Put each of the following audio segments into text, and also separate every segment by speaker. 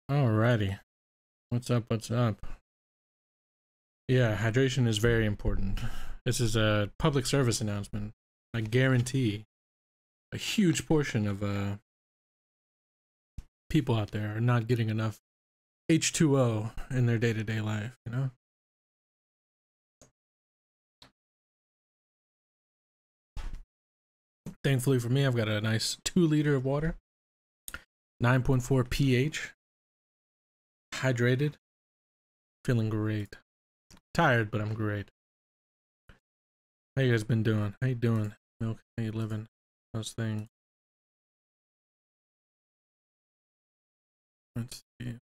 Speaker 1: Alrighty. What's up? What's up? Yeah, hydration is very important. This is a public service announcement. I guarantee a huge portion of people out there are not getting enough H2O in their day-to-day life, you know? Thankfully for me, I've got a nice 2 liter of water, 9.4 pH, hydrated, feeling great. Tired, but I'm great. How you guys been doing? How you doing, Milk? How you living? How's things? Let's see.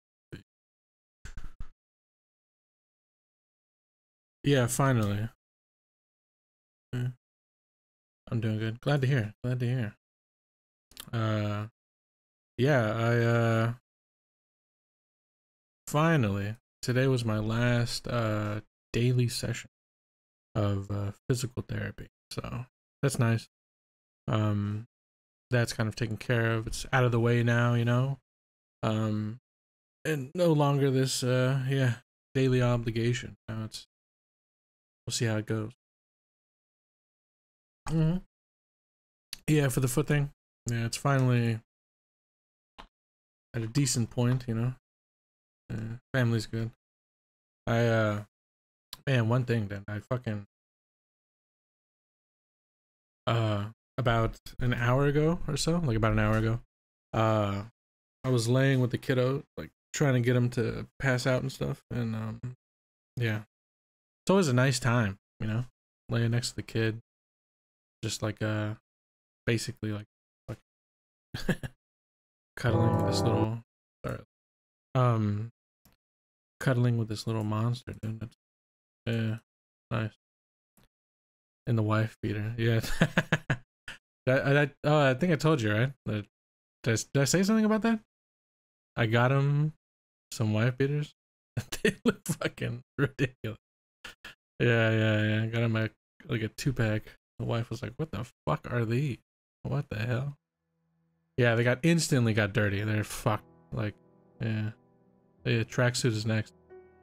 Speaker 1: Yeah, finally. I'm doing good. Glad to hear. Glad to hear. Yeah, I finally, today was my last daily session of physical therapy. So that's nice. That's kind of taken care of. It's out of the way now, you know. And no longer this yeah, daily obligation. Now it's, we'll see how it goes. Yeah, for the foot thing. Yeah, it's finally at a decent point, you know. Family's good. I man, one thing that I fucking about an hour ago or so, like about an hour ago, I was laying with the kiddo, like trying to get him to pass out and stuff, and yeah, it's always a nice time, you know, laying next to the kid, just like basically like cuddling with this little, sorry, cuddling with this little monster, dude. That's, yeah, nice. And the wife beater, yeah. Oh, I think I told you, right? Did I say something about that? I got him some wife beaters. They look fucking ridiculous. Yeah. I got him like a 2-pack. The wife was like, "What the fuck are these? What the hell?" Yeah, they instantly got dirty. They're fucked. Like, yeah. The tracksuit is next.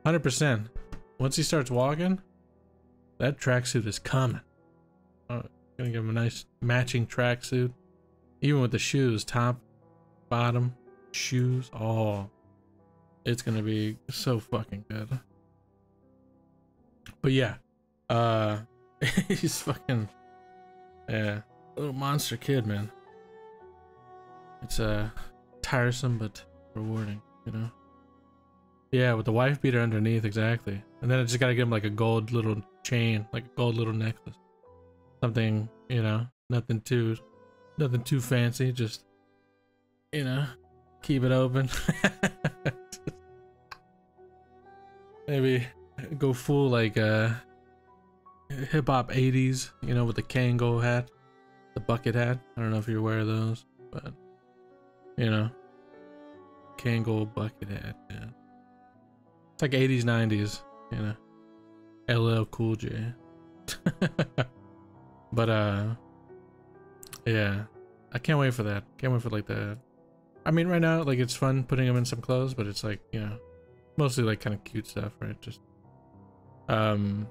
Speaker 1: 100%. Once he starts walking, that tracksuit is coming. Oh, gonna give him a nice matching tracksuit, even with the shoes, top, bottom, shoes. Oh, it's gonna be so fucking good. But yeah, he's fucking, yeah, little monster kid, man. It's tiresome but rewarding, you know. Yeah, with the wife beater underneath, exactly. And then I just gotta give him like a gold little chain, like a gold little necklace, something, you know, nothing too fancy, just, you know, keep it open. Maybe go full like hip hop 80s, you know, with the Kango hat, the bucket hat. I don't know if you're aware of those, but you know, Kango bucket hat, yeah. It's like 80s, 90s, you know. LL Cool J. But yeah, I can't wait for that. Can't wait for like the, I mean, right now, like, it's fun putting him in some clothes, but it's like, you know, mostly like kind of cute stuff, right? Just but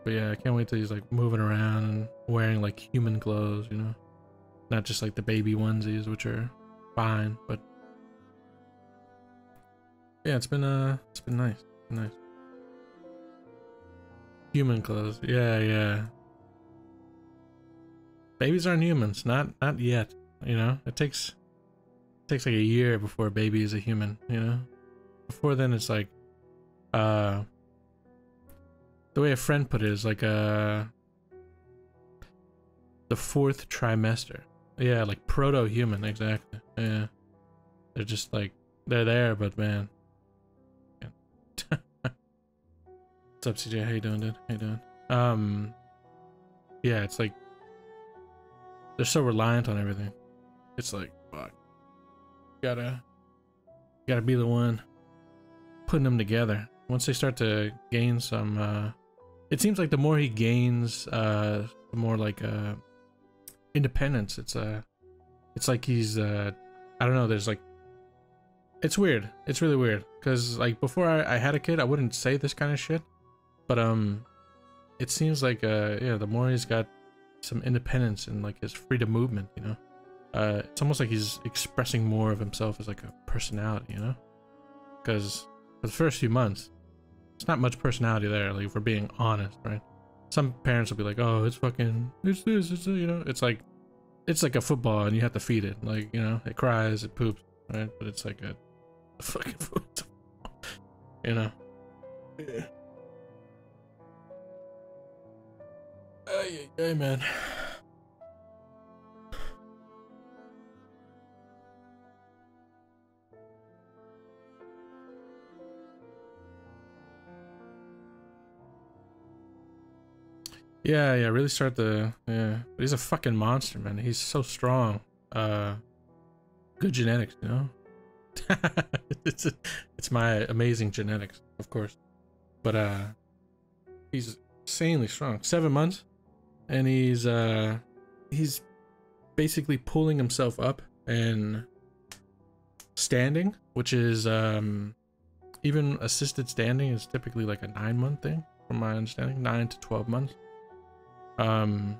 Speaker 1: yeah, I can't wait till he's like moving around and wearing like human clothes, you know, not just like the baby onesies, which are fine, but yeah, it's been nice. Human clothes. Yeah. Babies aren't humans, not yet, you know. It takes like a year before a baby is a human, you know. Before then it's like the way a friend put it is like the 4th trimester. Yeah, like proto-human, exactly. Yeah. They're just like, they're there, but man. What's up, CJ? How you doing, dude? How you doing? Yeah, it's like they're so reliant on everything. It's like, fuck. Gotta be the one putting them together. Once they start to gain some it seems like the more he gains, the more like independence. It's like he's I don't know, there's like it's weird. It's really weird. Because, like, before I had a kid, I wouldn't say this kind of shit. But, it seems like, yeah, the more he's got some independence and, like, his freedom movement, you know? It's almost like he's expressing more of himself as, like, a personality, you know? Because for the first few months, it's not much personality there, like, if we're being honest, right? Some parents will be like, oh, it's fucking, it's this, it's, you know? It's like a football and you have to feed it. Like, you know, it cries, it poops, right? But it's like a fucking food, you know? Yeah. Hey, man. Yeah, really start the, yeah. But he's a fucking monster, man. He's so strong. Good genetics, you know? it's my amazing genetics, of course. But, he's insanely strong. 7 months. And he's basically pulling himself up and standing, which is, even assisted standing is typically like a 9-month thing, from my understanding, 9 to 12 months. So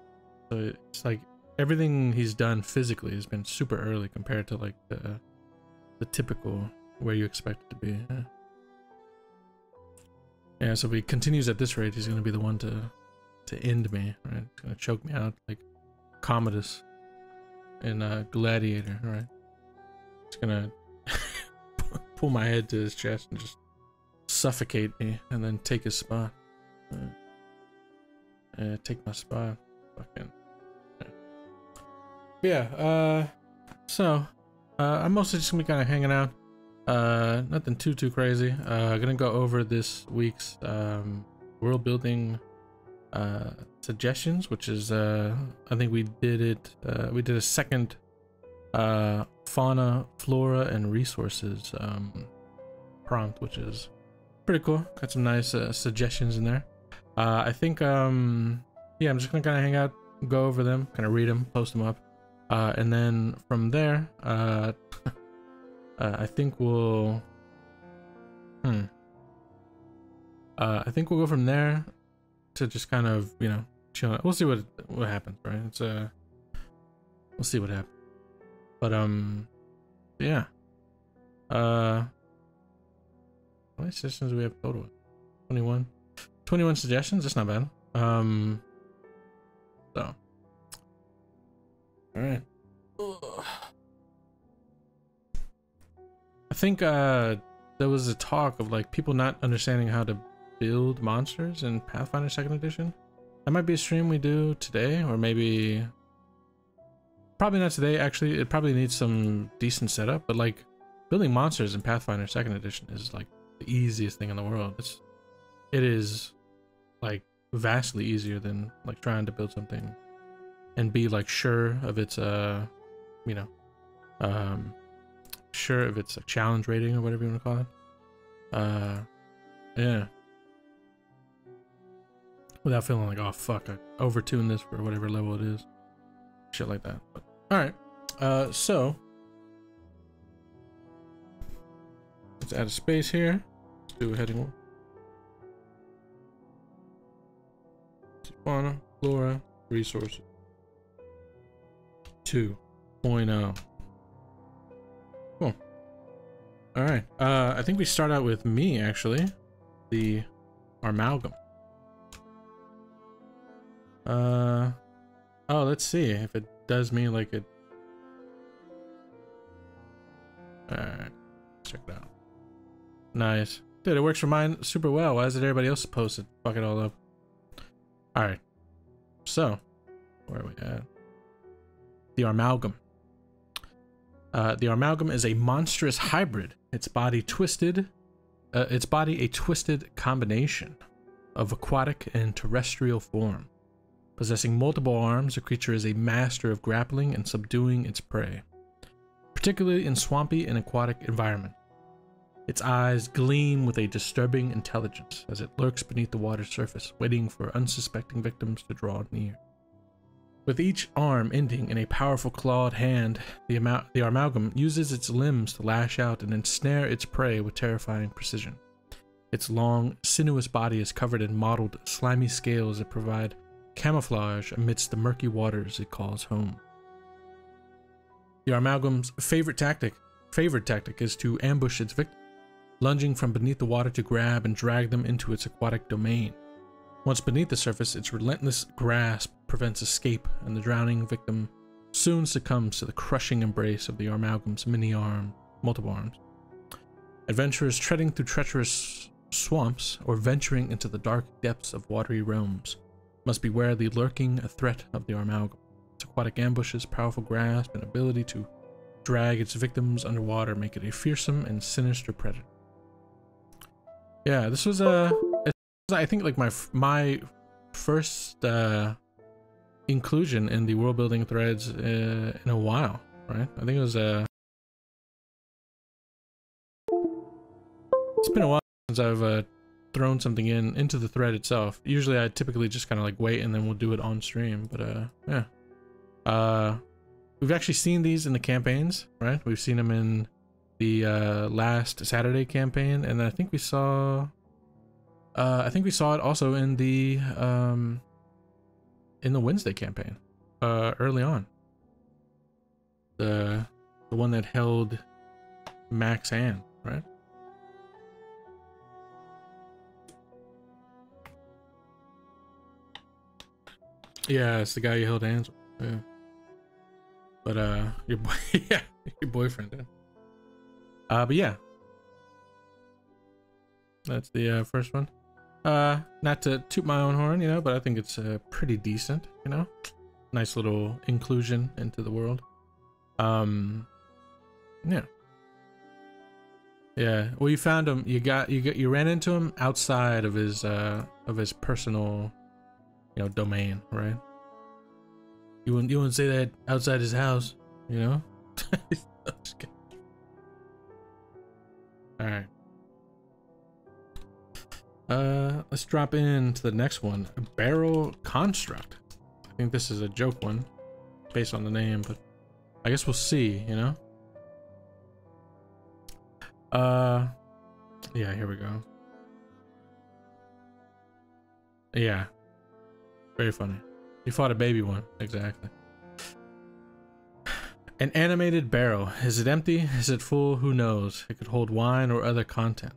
Speaker 1: it's like everything he's done physically has been super early compared to like the typical where you expect it to be. Yeah, so if he continues at this rate, he's gonna be the one to end me, right? He's gonna choke me out like Commodus in Gladiator, right? He's gonna pull my head to his chest and just suffocate me and then take his spot. Take my spot. Fucking. Yeah, so I'm mostly just gonna be kind of hanging out. Nothing too crazy. Gonna go over this week's world building suggestions, which is I think we did it. We did a second fauna, flora, and resources prompt, which is pretty cool. Got some nice suggestions in there. I think yeah, I'm just gonna kind of hang out, go over them, kind of read them, post them up, and then from there, I think we'll, I think we'll go from there to just kind of, you know, chill. We'll see what happens, right? It's we'll see what happens. But yeah. How many suggestions do we have total? 21 suggestions. That's not bad. So, all right. I think there was a talk of like people not understanding how to build monsters in Pathfinder 2nd edition. That might be a stream we do today, or maybe probably not today. Actually, it probably needs some decent setup, but like building monsters in Pathfinder 2nd edition is like the easiest thing in the world. It is like vastly easier than like trying to build something and be like sure of its you know, sure of its challenge rating or whatever you want to call it. Yeah, without feeling like, oh fuck, I overtuned this for whatever level it is, shit like that. But all right, so let's add a space here. Let's do a heading. Fauna, flora, resources 2.0. Cool. All right. I think we start out with me, actually. The amalgam. Oh, let's see if it does me like it. Alright. Check it out. Nice. Dude, it works for mine super well. Why is it everybody else posted? Fuck it all up. Alright. So, where are we at? The amalgam. The amalgam is a monstrous hybrid. Its body a twisted combination of aquatic and terrestrial form. Possessing multiple arms, the creature is a master of grappling and subduing its prey, particularly in swampy and aquatic environments. Its eyes gleam with a disturbing intelligence as it lurks beneath the water's surface, waiting for unsuspecting victims to draw near. With each arm ending in a powerful clawed hand, the amalgam uses its limbs to lash out and ensnare its prey with terrifying precision. Its long, sinuous body is covered in mottled, slimy scales that provide camouflage amidst the murky waters it calls home. The amalgam's favorite tactic is to ambush its victim, lunging from beneath the water to grab and drag them into its aquatic domain. Once beneath the surface, its relentless grasp prevents escape, and the drowning victim soon succumbs to the crushing embrace of the amalgam's multiple arms. Adventurers treading through treacherous swamps or venturing into the dark depths of watery realms must beware the lurking threat of the amalgam. Its aquatic ambushes, powerful grasp, and ability to drag its victims underwater make it a fearsome and sinister predator. Yeah, this was I think like my first inclusion in the world building threads in a while, right? I think it was it's been a while since I've thrown something into the thread itself. Usually I typically just kind of like wait and then we'll do it on stream, but yeah. We've actually seen these in the campaigns, right? We've seen them in the last Saturday campaign, and I think we saw it also in the Wednesday campaign early on. The one that held Mac's hand, right? Yeah, it's the guy you held hands with. Yeah. But your boy, yeah, your boyfriend did. But yeah, that's the first one. Not to toot my own horn, you know, but I think it's pretty decent, you know. Nice little inclusion into the world. Yeah. Yeah. Well, you found him. You ran into him outside of his personal, you know, domain, right? You wouldn't say that outside his house, you know. Just kidding. All right. Let's drop into the next one. A barrel construct. I think this is a joke one based on the name, but I guess we'll see, you know. Yeah, here we go. Yeah, very funny. You fought a baby one, exactly. An animated barrel. Is it empty? Is it full? Who knows? It could hold wine or other content.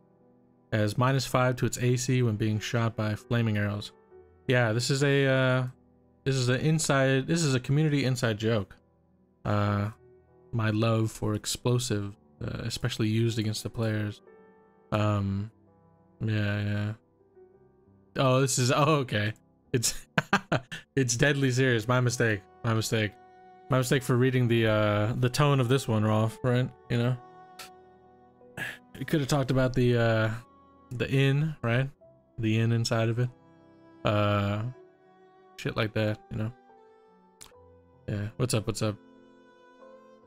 Speaker 1: It has -5 to its AC when being shot by flaming arrows. Yeah, this is a community inside joke. My love for explosive, especially used against the players. Yeah. Oh, this is, oh, okay. It's it's deadly serious. My mistake for reading the tone of this one, Rolf, right? You know, you could have talked about the inn, right? The inn inside of it, shit like that, you know. Yeah, what's up? How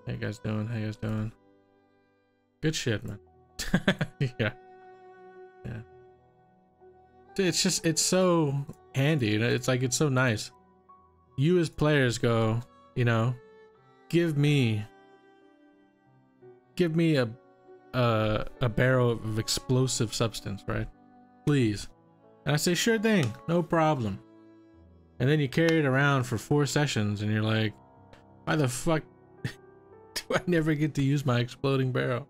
Speaker 1: you guys doing? Good shit, man. Yeah. It's so handy, you know. It's like, it's so nice. You as players go, you know, give me a barrel of explosive substance, right? Please. And I say, sure thing, no problem. And then you carry it around for 4 sessions and you're like, why the fuck do I never get to use my exploding barrel?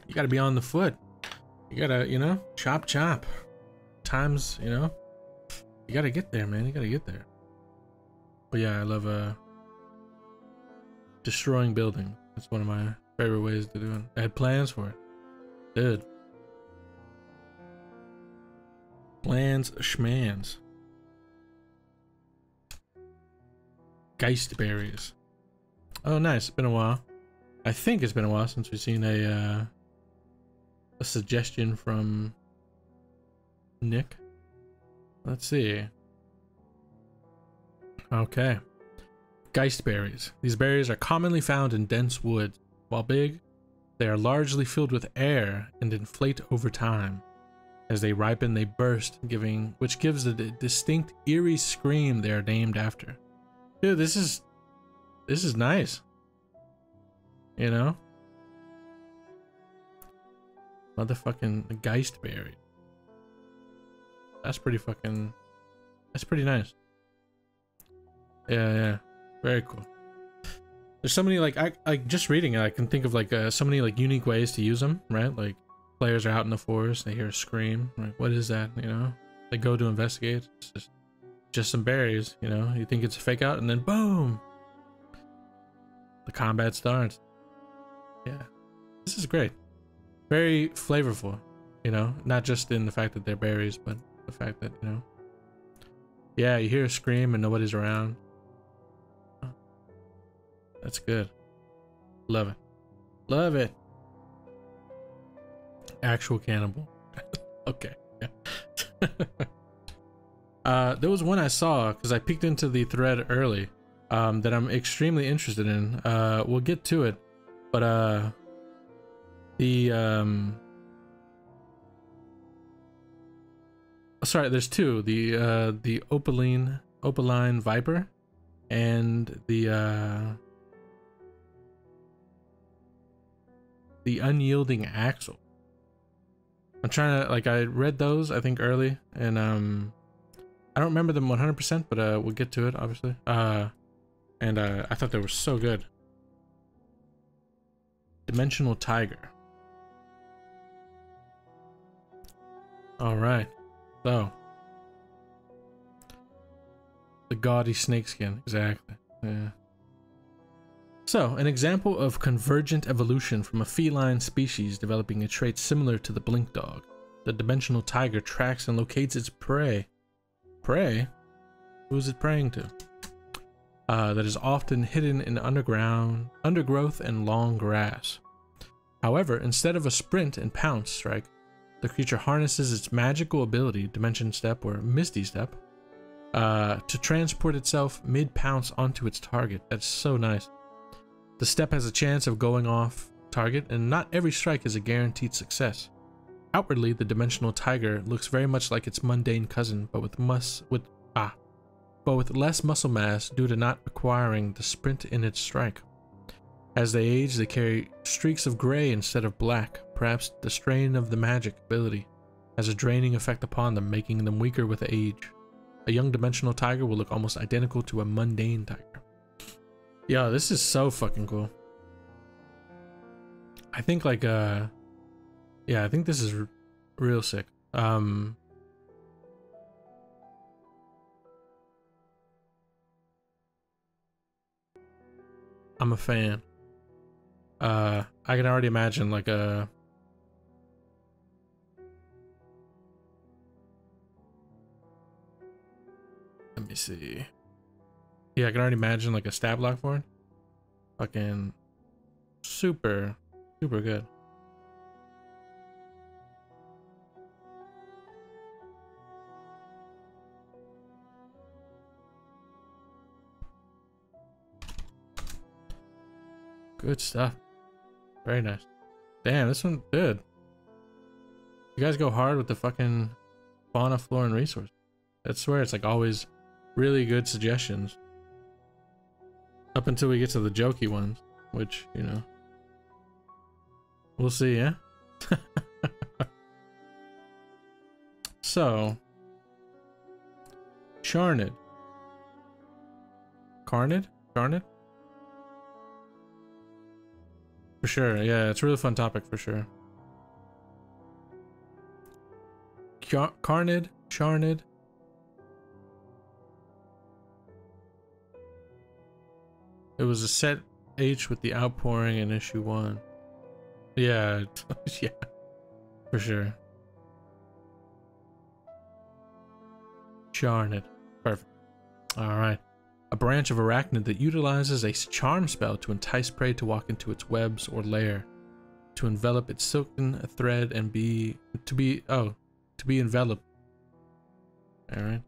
Speaker 1: You gotta be on the foot. You gotta, you know, chop. Times, you know, you gotta get there, man. You gotta get there. But yeah, I love destroying buildings. That's one of my favorite ways to do it. I had plans for it. Did. Plans schmans. Geistberries. Oh, nice. It's been a while. I think it's been a while since we've seen a suggestion from Nick. Let's see. Okay. Geistberries. These berries are commonly found in dense woods. While big, they are largely filled with air and inflate over time. As they ripen, they burst, which gives the distinct eerie scream they are named after. Dude, this is nice. You know? Motherfucking Geistberry. That's pretty nice. Yeah. Very cool. There's so many, like just reading it, I can think of like so many like unique ways to use them, right? Like players are out in the forest, they hear a scream, like what is that, you know? They go to investigate, it's just some berries, you know? You think it's a fake out, and then boom! The combat starts. Yeah. This is great. Very flavorful, you know? Not just in the fact that they're berries, but the fact that, you know, yeah, you hear a scream and nobody's around. That's good. Love it. Love it. Actual cannibal. Okay. Yeah. There was one I saw because I peeked into the thread early that I'm extremely interested in. We'll get to it, but sorry, there's two. The opaline viper and the unyielding axle. I'm trying to, like, I read those I think early, and I don't remember them 100%, but we'll get to it obviously. And I thought they were so good. Dimensional tiger. All right, so the gaudy snakeskin, exactly. Yeah. So, an example of convergent evolution from a feline species developing a trait similar to the blink dog. The dimensional tiger tracks and locates its prey. Prey? Who is it preying to? That is often hidden in undergrowth and long grass. However, instead of a sprint and pounce strike, the creature harnesses its magical ability, Dimension Step or Misty Step, to transport itself mid-pounce onto its target. That's so nice. The step has a chance of going off target, and not every strike is a guaranteed success. Outwardly, the dimensional tiger looks very much like its mundane cousin, but with less muscle mass due to not requiring the sprint in its strike. As they age, they carry streaks of gray instead of black. Perhaps the strain of the magic ability has a draining effect upon them, making them weaker with age. A young dimensional tiger will look almost identical to a mundane tiger. Yo, this is so fucking cool. I think like yeah, I think this is real sick. I'm a fan. I can already imagine like a let me see. Yeah, I can already imagine like a stab block for it. Fucking super good. Good stuff. Very nice. Damn, this one good. You guys go hard with the fucking fauna, flora, and resource. I swear it's like always really good suggestions. Up until we get to the jokey ones, which, you know, we'll see, yeah? So, Charnid. Carnid? Charnid? For sure, yeah, it's a really fun topic for sure. Carnid? Charnid? It was a set H with the outpouring in issue 1. Yeah, yeah, for sure. Charnid. Perfect. Alright. A branch of arachnid that utilizes a charm spell to entice prey to walk into its webs or lair, to envelop its silken thread and to be enveloped. Alright.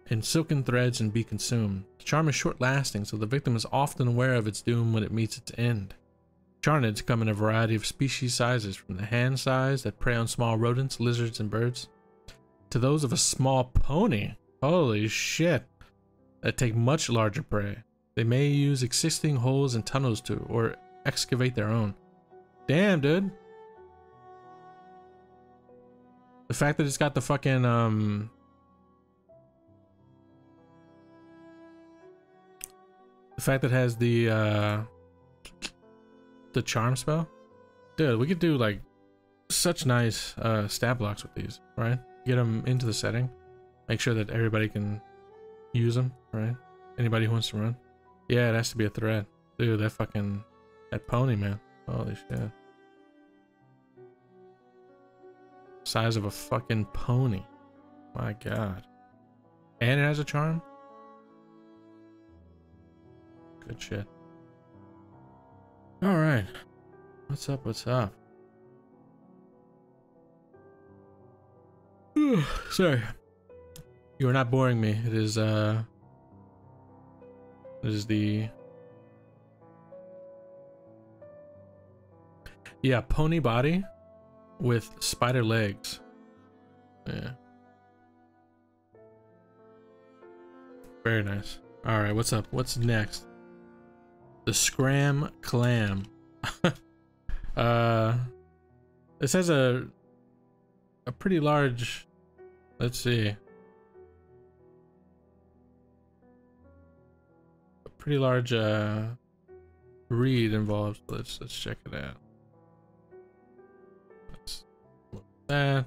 Speaker 1: In silken threads and be consumed. The charm is short lasting, so the victim is often aware of its doom when it meets its end. Charnids come in a variety of species sizes, from the hand size that prey on small rodents, lizards, and birds, to those of a small pony, holy shit, that take much larger prey. They may use existing holes and tunnels to, or excavate their own. Damn, dude. The fact that it's got the fucking, the fact that it has the charm spell. Dude, we could do like such nice stat blocks with these, right? Get them into the setting. Make sure that everybody can use them, right? Anybody who wants to run. Yeah, it has to be a threat. Dude, that pony, man. Holy shit. Size of a fucking pony. My god. And it has a charm? Good shit. Alright. What's up, what's up? Sorry. You are not boring me. It is the yeah, pony body with spider legs. Yeah. Very nice. Alright, what's up? What's next? The Scram Clam. This has a pretty large, let's see, a pretty large read involved. Let's check it out. Let's look at that.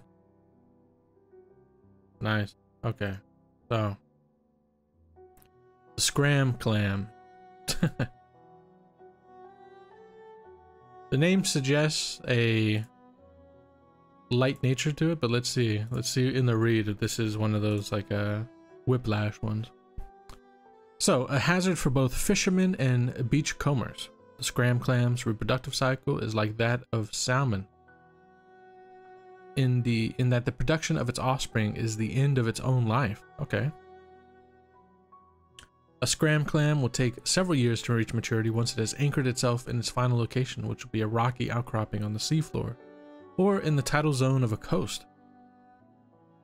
Speaker 1: Nice. Okay, so the Scram Clam. The name suggests a light nature to it, but let's see in the read if this is one of those like whiplash ones. So, a hazard for both fishermen and beachcombers. The Scram Clam's reproductive cycle is like that of salmon, in that the production of its offspring is the end of its own life. Okay. A Scram Clam will take several years to reach maturity once it has anchored itself in its final location, which will be a rocky outcropping on the seafloor, or in the tidal zone of a coast.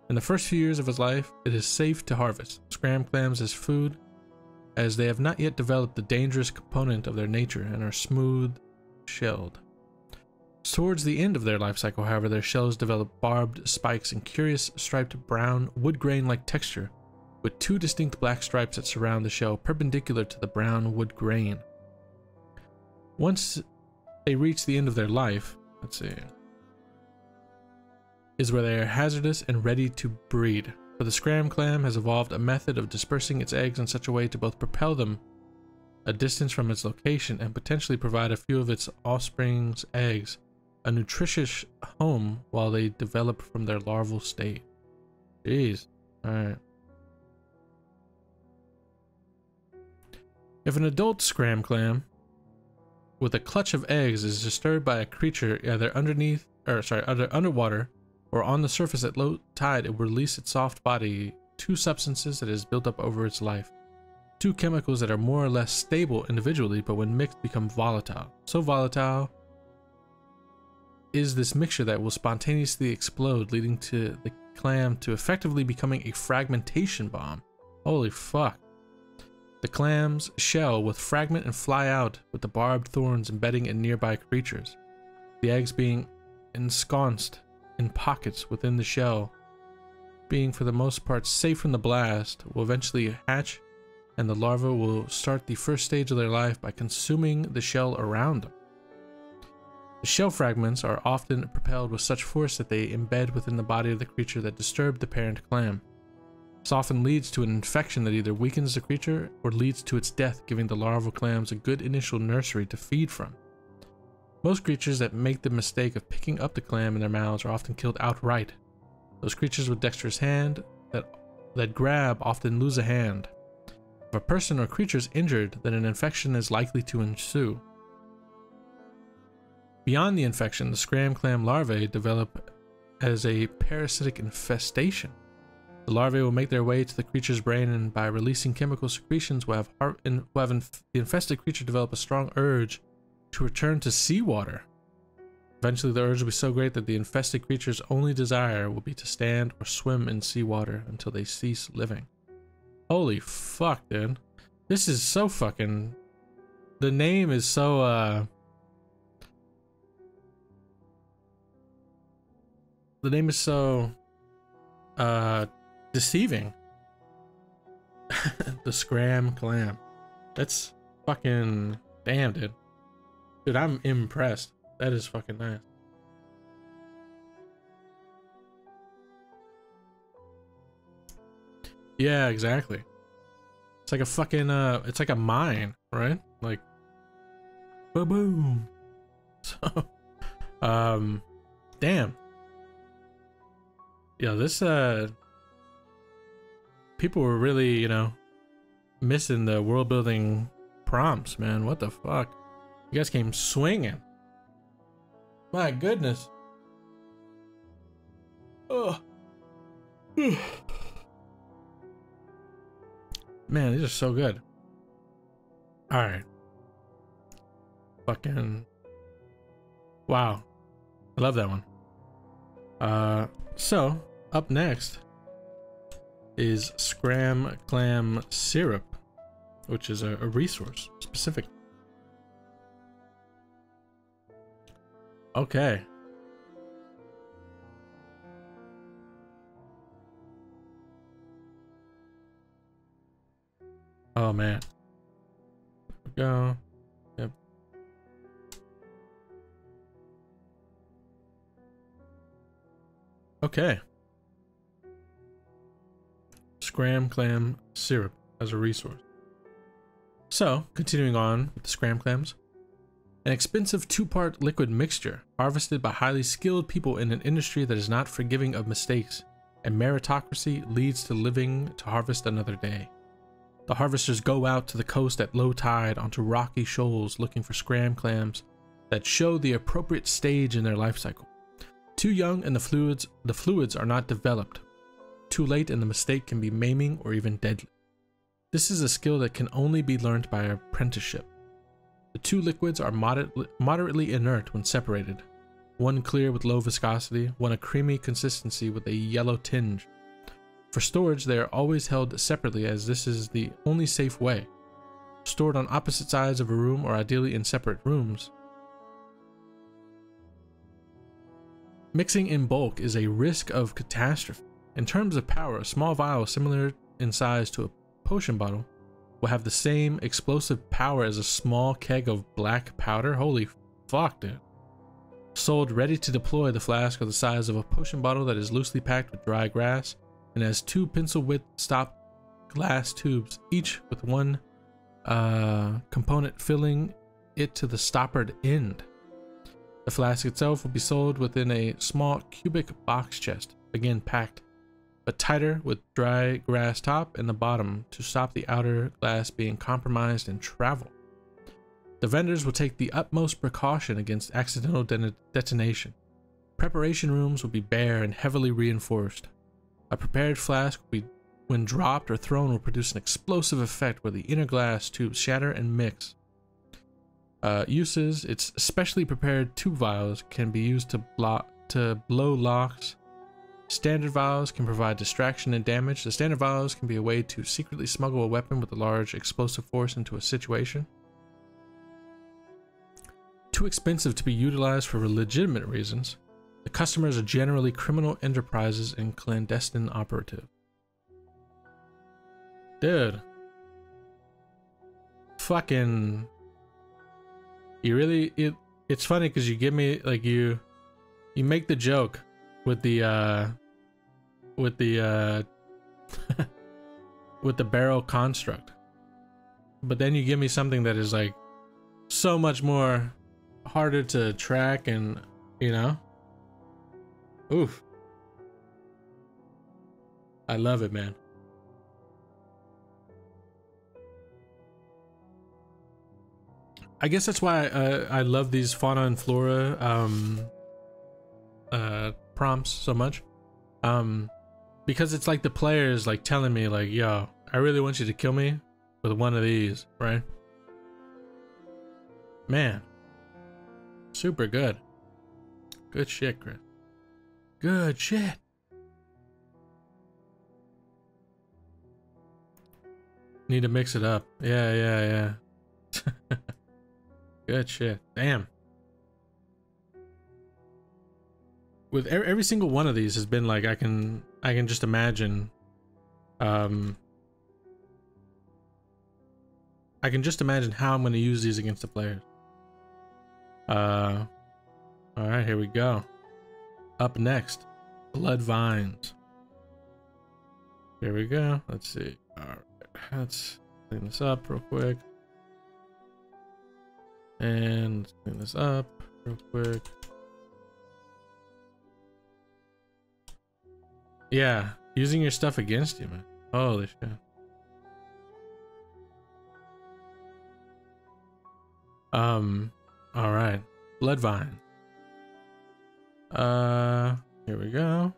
Speaker 1: In the first few years of its life, it is safe to harvest Scram Clams as food, as they have not yet developed the dangerous component of their nature and are smooth-shelled. Towards the end of their life cycle, however, their shells develop barbed spikes and curious striped brown wood grain-like texture, with two distinct black stripes that surround the shell perpendicular to the brown wood grain. Once they reach the end of their life, let's see, is where they are hazardous and ready to breed. For the Scram Clam has evolved a method of dispersing its eggs in such a way to both propel them a distance from its location and potentially provide a few of its offspring's eggs a nutritious home while they develop from their larval state. Jeez. Alright. If an adult Scram Clam with a clutch of eggs is disturbed by a creature either underwater or on the surface at low tide, it will release its soft body two substances that has built up over its life. Two chemicals that are more or less stable individually, but when mixed become volatile. So volatile is this mixture that will spontaneously explode, leading to the clam to effectively becoming a fragmentation bomb. Holy fuck. The clam's shell will fragment and fly out, with the barbed thorns embedding in nearby creatures. The eggs being ensconced in pockets within the shell, being for the most part safe from the blast, will eventually hatch, and the larvae will start the first stage of their life by consuming the shell around them. The shell fragments are often propelled with such force that they embed within the body of the creature that disturbed the parent clam. This often leads to an infection that either weakens the creature or leads to its death, giving the larval clams a good initial nursery to feed from. Most creatures that make the mistake of picking up the clam in their mouths are often killed outright. Those creatures with dexterous hand that grab often lose a hand. If a person or creature is injured, then an infection is likely to ensue. Beyond the infection, the Scram Clam larvae develop as a parasitic infestation. The larvae will make their way to the creature's brain, and by releasing chemical secretions will have the infested creature develop a strong urge to return to seawater. Eventually, the urge will be so great that the infested creature's only desire will be to stand or swim in seawater until they cease living. Holy fuck, dude. This is so fucking... The name is so, The name is so, deceiving. The Scram Clam. That's fucking... Damn, dude. Dude, I'm impressed. That is fucking nice. Yeah, exactly. It's like a fucking, it's like a mine, right? Like, boom. So, damn. Yeah, this, people were really, you know, missing the world building prompts, man. What the fuck? You guys came swinging. My goodness. Oh. Man, these are so good. All right. Fucking. Wow. I love that one. So up next is Scram Clam Syrup, which is a resource specific. Okay. Oh man. Go. Yep. Okay. Scram Clam Syrup as a resource. So, continuing on with the Scram Clams. An expensive two-part liquid mixture, harvested by highly skilled people in an industry that is not forgiving of mistakes, and meritocracy leads to living to harvest another day. The harvesters go out to the coast at low tide onto rocky shoals looking for Scram Clams that show the appropriate stage in their life cycle. Too young and the fluids are not developed. Too late and the mistake can be maiming or even deadly. This is a skill that can only be learned by apprenticeship. The two liquids are moderately inert when separated. One clear with low viscosity, one a creamy consistency with a yellow tinge. For storage, they are always held separately as this is the only safe way. Stored on opposite sides of a room or ideally in separate rooms. Mixing in bulk is a risk of catastrophe. In terms of power, a small vial similar in size to a potion bottle will have the same explosive power as a small keg of black powder. Holy fuck, dude. Sold ready to deploy, the flask are the size of a potion bottle that is loosely packed with dry grass and has two pencil width stop glass tubes, each with one component filling it to the stoppered end. The flask itself will be sold within a small cubic box chest, again packed, but tighter with dry grass top and the bottom to stop the outer glass being compromised in travel. The vendors will take the utmost precaution against accidental detonation. Preparation rooms will be bare and heavily reinforced. A prepared flask will be, when dropped or thrown, will produce an explosive effect where the inner glass tubes shatter and mix. Uses: its specially prepared tube vials can be used to blow locks. Standard vials can provide distraction and damage. The standard vials can be a way to secretly smuggle a weapon with a large explosive force into a situation. Too expensive to be utilized for legitimate reasons. The customers are generally criminal enterprises and clandestine operative. Dude. Fucking... You really... It's funny because you give me, like, you make the joke with the, with the barrel construct. But then you give me something that is, like, so much more harder to track and, you know? Oof. I love it, man. I guess that's why I love these Fauna and Flora prompts so much. Because it's like the players like telling me like, yo, I really want you to kill me with one of these, right? Man, Super good. Good shit, Chris. Good shit. Need to mix it up. Yeah. Good shit. Damn. With every single one of these has been like, I can just imagine. I can just imagine how I'm going to use these against the players. All right, here we go. Up next, Blood Vines. Here we go. Let's see. All right, let's clean this up real quick. And let's clean this up real quick. Yeah, using your stuff against you, man. Holy shit. All right, Bloodvine. Here we go.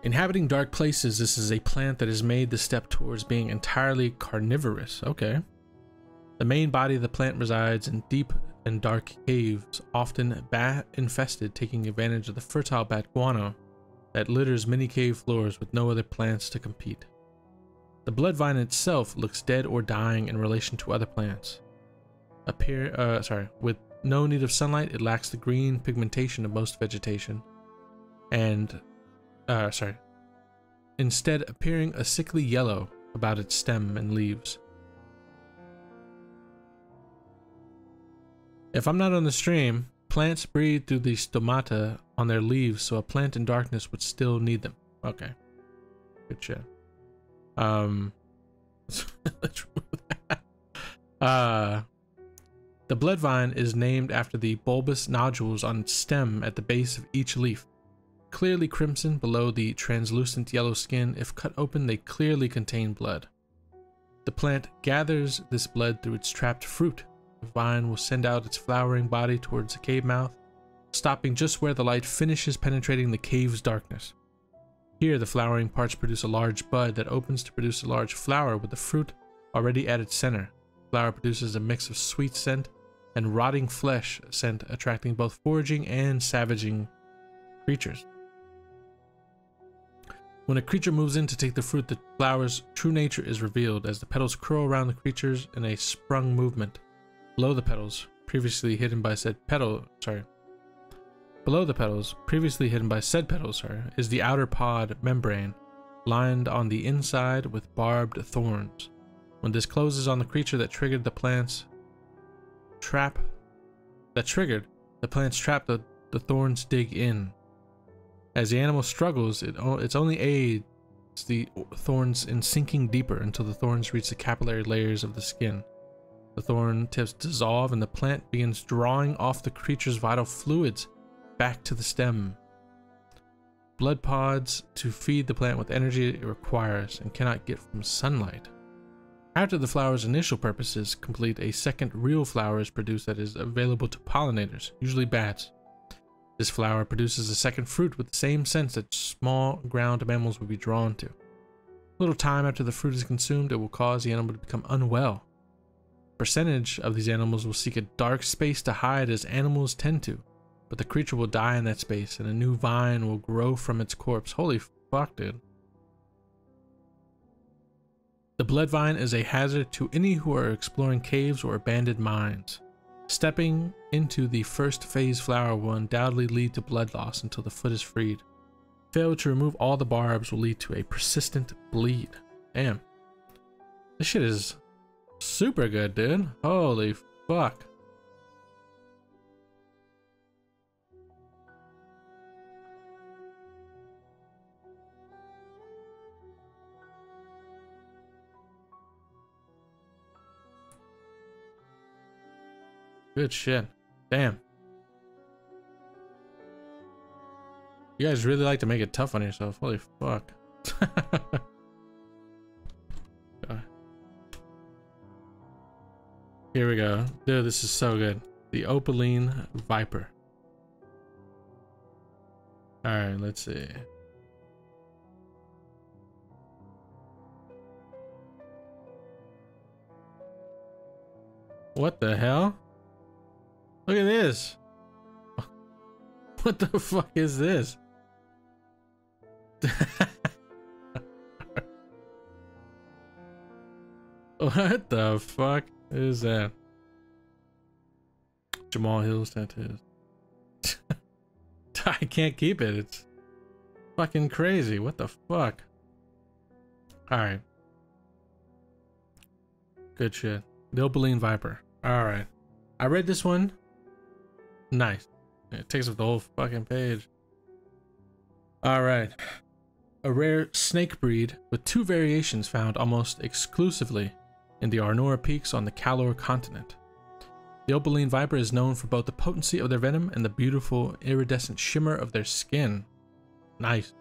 Speaker 1: Inhabiting dark places, this is a plant that has made the step towards being entirely carnivorous. Okay. The main body of the plant resides in deep and dark caves, often bat-infested, taking advantage of the fertile bat guano that litters many cave floors with no other plants to compete. The bloodvine itself looks dead or dying in relation to other plants. With no need of sunlight, it lacks the green pigmentation of most vegetation, and instead appearing a sickly yellow about its stem and leaves. If I'm not on the stream, plants breathe through the stomata on their leaves, so a plant in darkness would still need them. Okay. Good shit. Let's remove that. The bloodvine is named after the bulbous nodules on its stem at the base of each leaf. Clearly crimson below the translucent yellow skin, if cut open they clearly contain blood. The plant gathers this blood through its trapped fruit. The vine will send out its flowering body towards the cave mouth, stopping just where the light finishes penetrating the cave's darkness. Here the flowering parts produce a large bud that opens to produce a large flower with the fruit already at its center. The flower produces a mix of sweet scent and rotting flesh scent, attracting both foraging and savaging creatures. When a creature moves in to take the fruit, the flower's true nature is revealed as the petals curl around the creatures in a sprung movement. Below the petals, previously hidden by said petals, is the outer pod membrane, lined on the inside with barbed thorns. When this closes on the creature that triggered the plant's trap, the thorns dig in. As the animal struggles, its only aids the thorns in sinking deeper until the thorns reach the capillary layers of the skin. The thorn tips dissolve and the plant begins drawing off the creature's vital fluids back to the stem. Blood pods to feed the plant with energy it requires and cannot get from sunlight. After the flower's initial purpose is complete, a second real flower is produced that is available to pollinators, usually bats. This flower produces a second fruit with the same scent that small ground mammals would be drawn to. A little time after the fruit is consumed, it will cause the animal to become unwell. A percentage of these animals will seek a dark space to hide, as animals tend to, but the creature will die in that space and a new vine will grow from its corpse. Holy fuck, dude. The bloodvine is a hazard to any who are exploring caves or abandoned mines. Stepping into the first phase flower will undoubtedly lead to blood loss until the foot is freed. Failure to remove all the barbs will lead to a persistent bleed. Damn. This shit is super good, dude. Holy fuck. Good shit. Damn. You guys really like to make it tough on yourself. Holy fuck. Here we go. Dude, this is so good. The Opaline Viper. Alright, let's see. What the hell? Look at this. What the fuck is this? What the fuck is that? Jamal Hill's tattoos. I can't keep it. It's fucking crazy. What the fuck? Alright. Good shit. The Opaline Viper. Alright. I read this one. Nice. It takes up the whole fucking page. Alright. A rare snake breed with two variations found almost exclusively in the Arnora Peaks on the Kalor continent. The Opaline Viper is known for both the potency of their venom and the beautiful iridescent shimmer of their skin. Nice.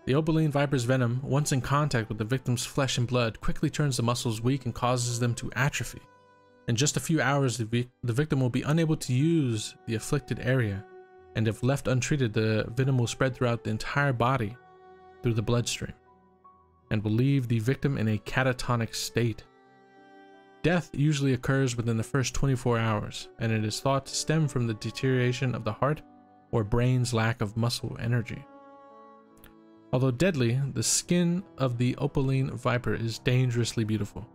Speaker 1: The Opaline Viper's venom, once in contact with the victim's flesh and blood, quickly turns the muscles weak and causes them to atrophy. In just a few hours, the victim will be unable to use the afflicted area, and if left untreated, the venom will spread throughout the entire body through the bloodstream, and will leave the victim in a catatonic state. Death usually occurs within the first 24 hours, and it is thought to stem from the deterioration of the heart or brain's lack of muscle energy. Although deadly, the skin of the Opaline Viper is dangerously beautiful.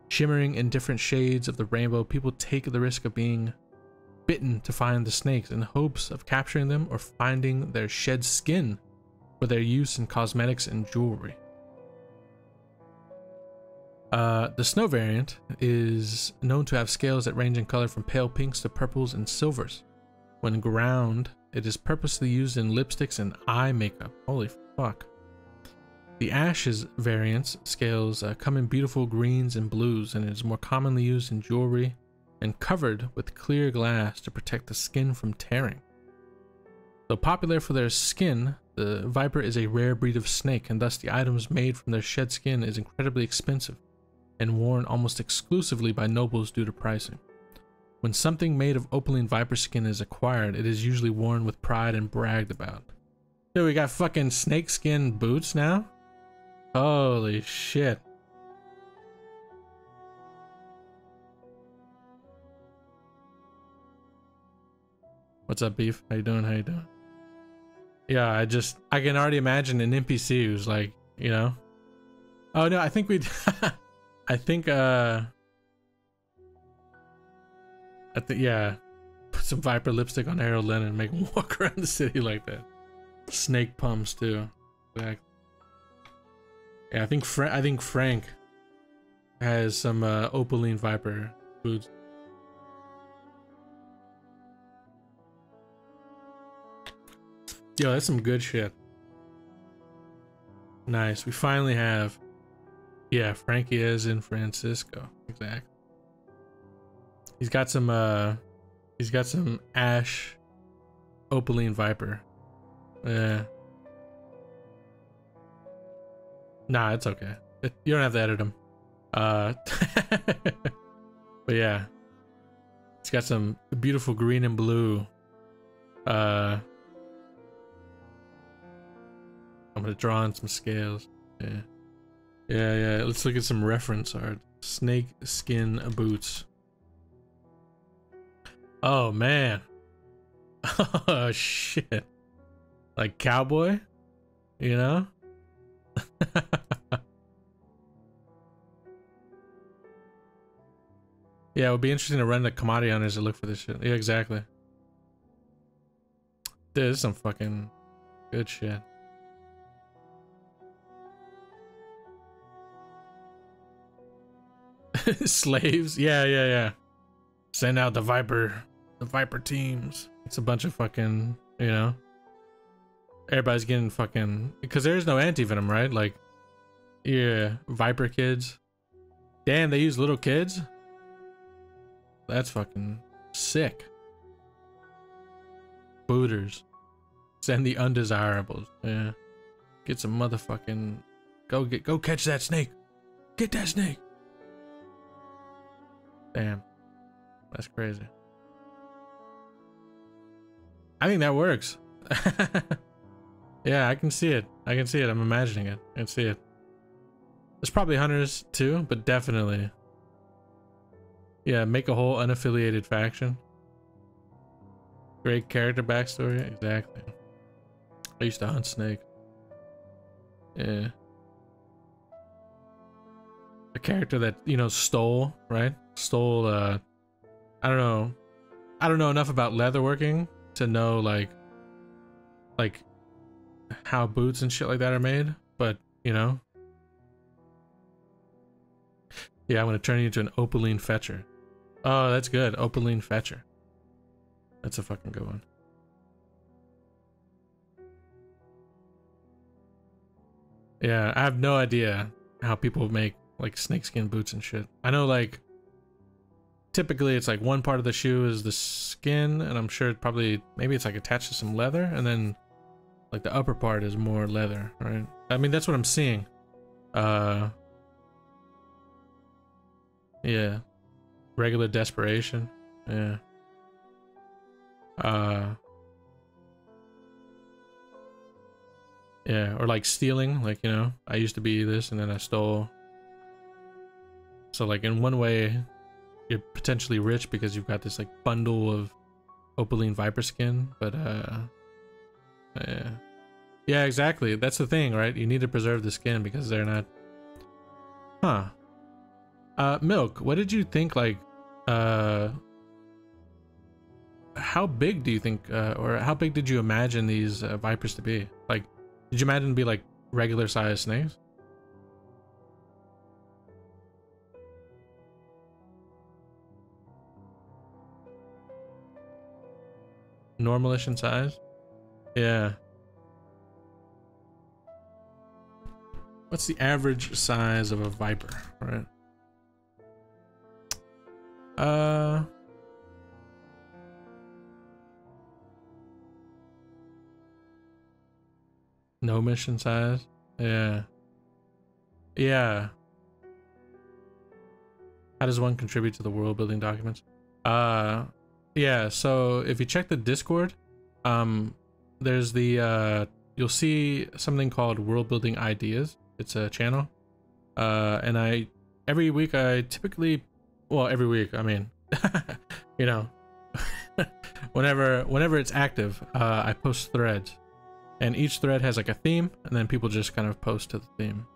Speaker 1: Shimmering in different shades of the rainbow, people take the risk of being bitten to find the snakes in hopes of capturing them or finding their shed skin for their use in cosmetics and jewelry. The snow variant is known to have scales that range in color from pale pinks to purples and silvers. When ground, it is purposely used in lipsticks and eye makeup. Holy fuck. The ashes variants scales come in beautiful greens and blues, and it is more commonly used in jewelry and covered with clear glass to protect the skin from tearing. Though popular for their skin, the viper is a rare breed of snake, and thus the items made from their shed skin is incredibly expensive and worn almost exclusively by nobles due to pricing. When something made of Opaline Viper skin is acquired, it is usually worn with pride and bragged about. Dude, we got fucking snake skin boots now? Holy shit. What's up, Beef? How you doing? How you doing? Yeah, I can already imagine an NPC who's like, you know. Oh no, I think we'd yeah, put some Viper lipstick on Harold Lennon and make him walk around the city like that. Snake pumps too. Exactly. Yeah, I think Frank has some Opaline Viper boots. Yo, that's some good shit. Nice. We finally have. Yeah, Frankie is in Francisco. Exactly. He's got some ash Opaline Viper. Yeah. Nah, it's okay. You don't have to edit him. But yeah. It's got some beautiful green and blue. I'm gonna draw on some scales. Yeah. Yeah. Let's look at some reference art. Snake skin boots. Oh man. Oh shit. Like cowboy? You know? Yeah, it would be interesting to run the commodity hunters to look for this shit. Yeah, exactly. Dude, this is some fucking good shit. Slaves? Yeah. Send out the Viper teams. It's a bunch of fucking, you know. Everybody's getting fucking, because there's no anti-venom, right? Like, yeah, Viper kids. Damn, they use little kids? That's fucking sick. Booters. Send the undesirables. Yeah. Get some motherfucking, go catch that snake. Get that snake. Damn. That's crazy. I think that works. Yeah, I can see it. I'm imagining it. I can see it. There's probably hunters too, but definitely. Yeah, make a whole unaffiliated faction. Great character backstory. Exactly. I used to hunt snakes. Yeah. A character that, you know, stole, right? Stole, I don't know. I don't know enough about leatherworking to know, like how boots and shit like that are made, but, you know. Yeah, I'm gonna turn you into an opaline fetcher. Oh, that's good. Opaline fetcher. That's a fucking good one. Yeah, I have no idea how people make like snakeskin boots and shit. I know like typically it's like one part of the shoe is the skin, and I'm sure it probably maybe it's like attached to some leather, and then like the upper part is more leather, right? I mean that's what I'm seeing. Yeah. Regular desperation. Yeah. Yeah, or like stealing, like, you know, I used to be this and then I stole. So like in one way you're potentially rich because you've got this like bundle of opaline viper skin, but yeah. Yeah, exactly. That's the thing, right? You need to preserve the skin because they're not. Huh. Milk, what did you think, like how big do you think or how big did you imagine these vipers to be? Like, did you imagine to be like regular sized snakes? Normalish in size? Yeah. What's the average size of a viper, right? No mission size? Yeah. Yeah. How does one contribute to the world building documents? Yeah, so if you check the Discord, there's the you'll see something called world building ideas. It's a channel. And every week I typically, well, every week, I mean, you know, whenever it's active, I post threads, and each thread has like a theme, and then people just kind of post to the theme.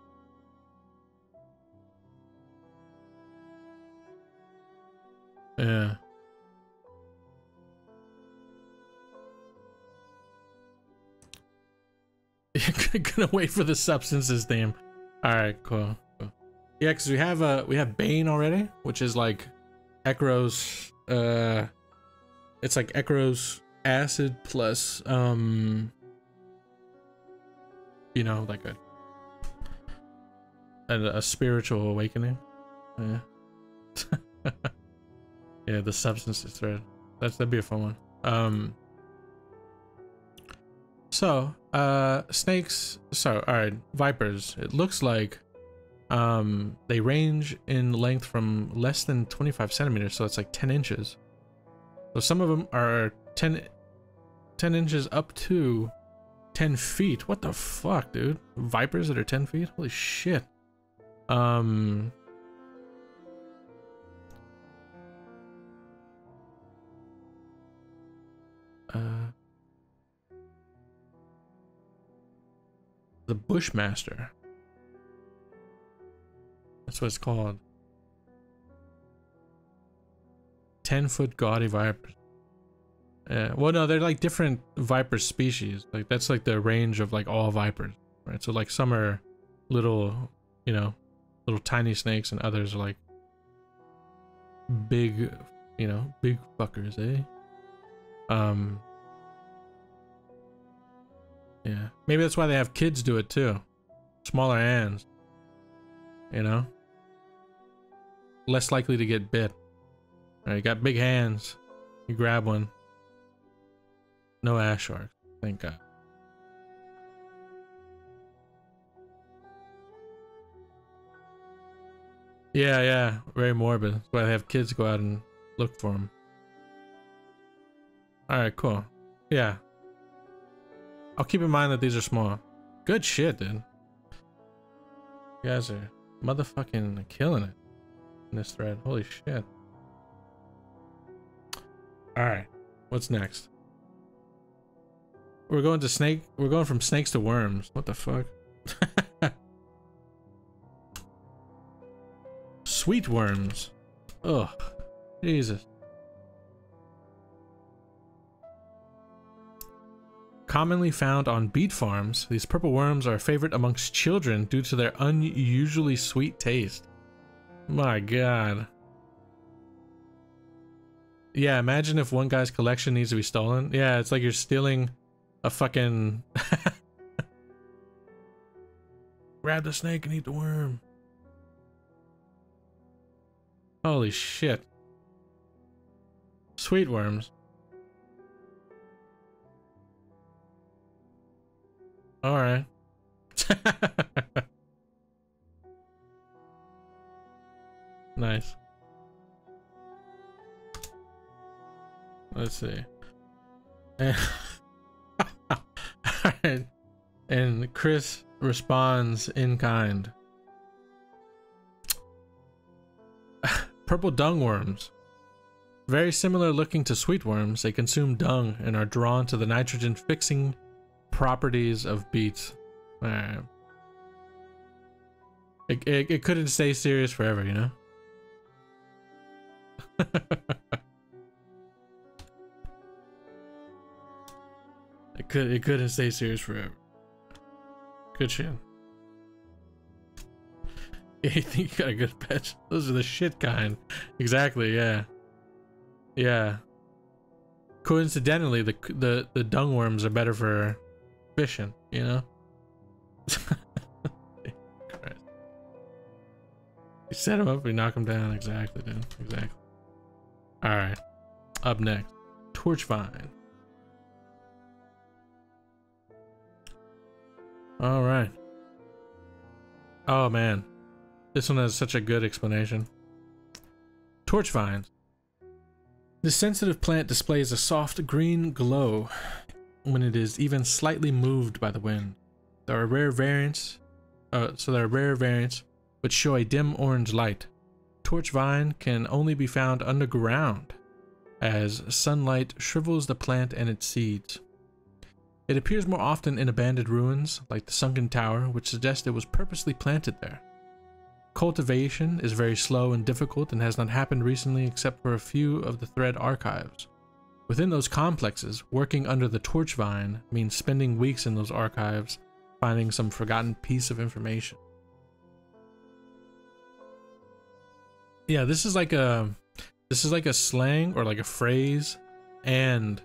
Speaker 1: Yeah. You're gonna wait for the substances theme. All right, cool. Yeah, because we have Bane already, which is like Ekros. It's like Ekros acid plus you know, like a spiritual awakening. Yeah. Yeah, the substances thread. That'd be a fun one. So, snakes. So, all right, vipers. It looks like they range in length from less than 25 centimeters, so it's like 10 inches. So some of them are 10 inches up to 10 feet. What the fuck, dude? Vipers that are 10 feet? Holy shit. The Bushmaster. That's what it's called. 10-foot gaudy vipers. Yeah. Well, no, they're like different viper species. Like that's like the range of like all vipers, right? So like some are little, you know, little tiny snakes, and others are like big, you know, big fuckers, eh? Yeah. Maybe that's why they have kids do it too. Smaller hands. You know? Less likely to get bit. All right, you got big hands. You grab one. No ash sharks. Thank God. Yeah, yeah. Very morbid. That's why they have kids go out and look for them. Alright, cool. Yeah. I'll keep in mind that these are small. Good shit, dude. You guys are motherfucking killing it in this thread. Holy shit. Alright. What's next? We're going to snake. We're going from snakes to worms. What the fuck? Sweet worms. Ugh. Jesus. Commonly found on beet farms, these purple worms are a favorite amongst children due to their unusually sweet taste. My god. Yeah, imagine if one guy's collection needs to be stolen. Yeah, it's like you're stealing a fucking... Grab the snake and eat the worm. Holy shit. Sweet worms. Alright. Nice. Let's see. Alright. And Chris responds in kind. Purple dung worms. Very similar looking to sweet worms, they consume dung and are drawn to the nitrogen fixing properties of beets. Alright. It couldn't stay serious forever, you know? It couldn't stay serious forever. Good shit. Yeah, you think you got a good patch? Those are the shit kind. Exactly, yeah. Yeah. Coincidentally, the dung worms are better for fishing, you know? Christ. You set them up, we knock them down. Exactly, dude. Exactly. Alright. Up next. Torchvine. Alright. Oh man. This one has such a good explanation. Torchvines. This sensitive plant displays a soft green glow when it is even slightly moved by the wind. There are rare variants, which show a dim orange light. Torchvine can only be found underground, as sunlight shrivels the plant and its seeds. It appears more often in abandoned ruins, like the sunken tower, which suggests it was purposely planted there. Cultivation is very slow and difficult and has not happened recently except for a few of the thread archives. Within those complexes, working under the torchvine means spending weeks in those archives, finding some forgotten piece of information. Yeah, this is like a slang or like a phrase and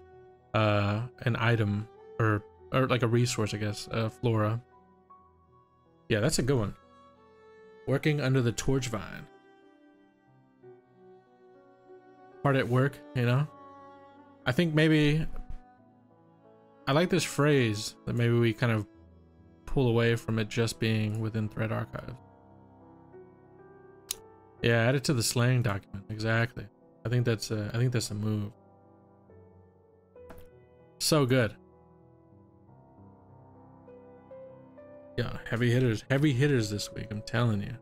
Speaker 1: an item or like a resource, I guess. Flora. Yeah, that's a good one. Working under the torchvine. Hard at work, you know? I think maybe I like this phrase that maybe we kind of pull away from it just being within thread archive. Yeah, add it to the slang document. Exactly. I think that's a move. So good. Yeah, heavy hitters this week, I'm telling you.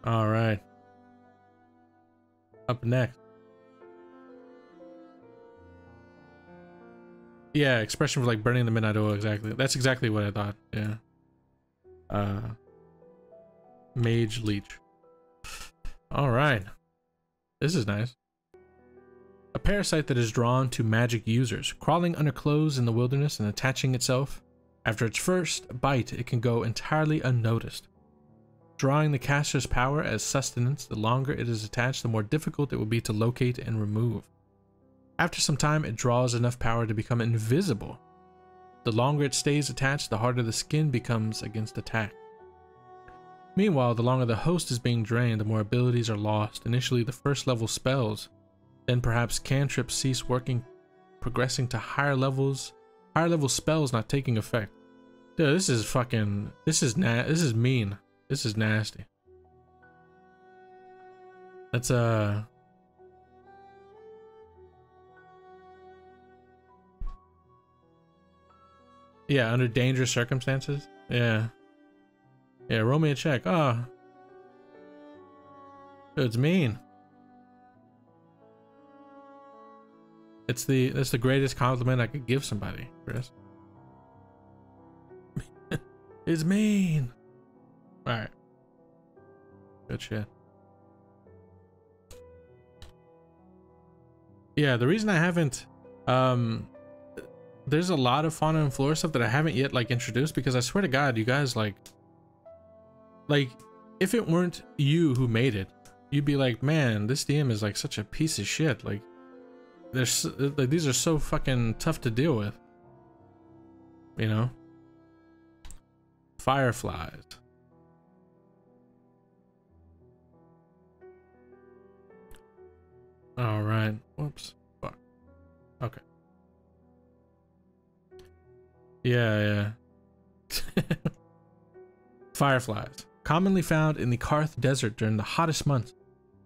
Speaker 1: All right. Up next. Yeah, expression for like burning the midnight oil, exactly. That's exactly what I thought, yeah. Mage Leech. All right. This is nice. A parasite that is drawn to magic users, crawling under clothes in the wilderness and attaching itself. After its first bite, it can go entirely unnoticed. Drawing the caster's power as sustenance, the longer it is attached, the more difficult it will be to locate and remove. After some time, it draws enough power to become invisible. The longer it stays attached, the harder the skin becomes against attack. Meanwhile, the longer the host is being drained, the more abilities are lost. Initially, the first level spells, then perhaps cantrips cease working, progressing to higher level spells not taking effect. Dude, this is fucking, this is mean. This is nasty. That's yeah, under dangerous circumstances. Yeah. Yeah, roll me a check. Oh. Dude, it's mean. That's the greatest compliment I could give somebody, Chris. It's mean. All right. Good shit. Yeah, the reason I haven't, there's a lot of Fauna and Flora stuff that I haven't yet like introduced, because I swear to God, you guys like if it weren't you who made it, you'd be like, man, this DM is like such a piece of shit. Like, there's like these are so fucking tough to deal with, you know. Fireflies. All right. Whoops. Fuck. Okay. Yeah. Fireflies. Commonly found in the Karth Desert during the hottest months.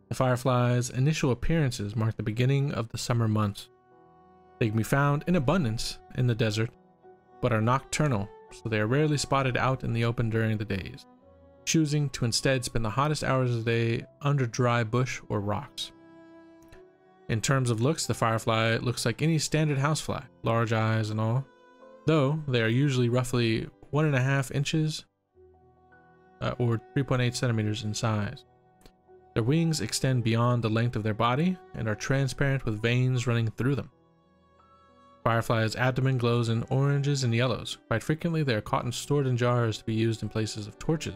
Speaker 1: The fireflies' initial appearances mark the beginning of the summer months. They can be found in abundance in the desert, but are nocturnal, so they are rarely spotted out in the open during the days, choosing to instead spend the hottest hours of the day under dry bush or rocks. In terms of looks, the firefly looks like any standard housefly, large eyes and all, though they are usually roughly 1.5 inches or 3.8 centimeters in size. Their wings extend beyond the length of their body and are transparent with veins running through them. Firefly's abdomen glows in oranges and yellows. Quite frequently, they are caught and stored in jars to be used in places of torches,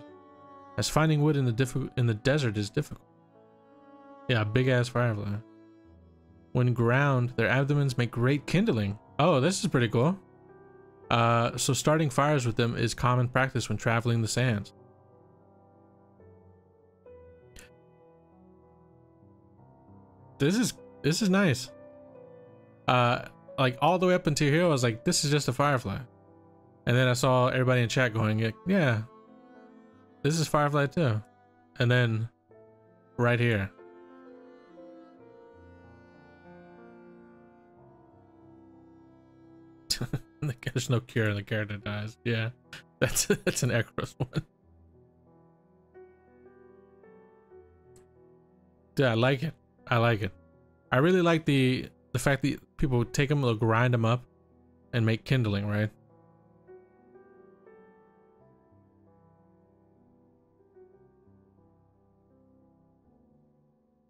Speaker 1: as finding wood in the desert is difficult. Yeah, big ass firefly. When ground, their abdomens make great kindling. Oh, this is pretty cool. So starting fires with them is common practice when traveling the sands. This is nice. Like all the way up until here, I was like, this is just a firefly. And then I saw everybody in chat going, yeah, this is firefly too. And then right here. There's no cure, the character dies. Yeah, that's an Ekros one. Dude, I like it. I like it. I really like the fact that people take them, they'll grind them up and make kindling, right?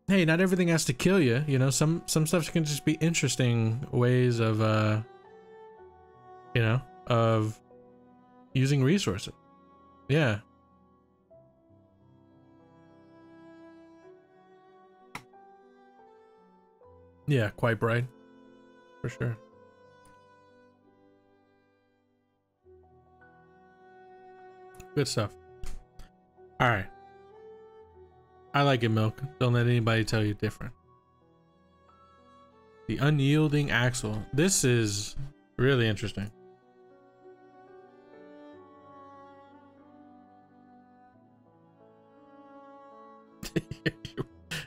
Speaker 1: Hey, not everything has to kill you, you know. Some stuff can just be interesting ways of you know, of using resources. Yeah. Yeah, quite bright. For sure. Good stuff. Alright. I like it, Milk. Don't let anybody tell you different. The unyielding axle. This is really interesting.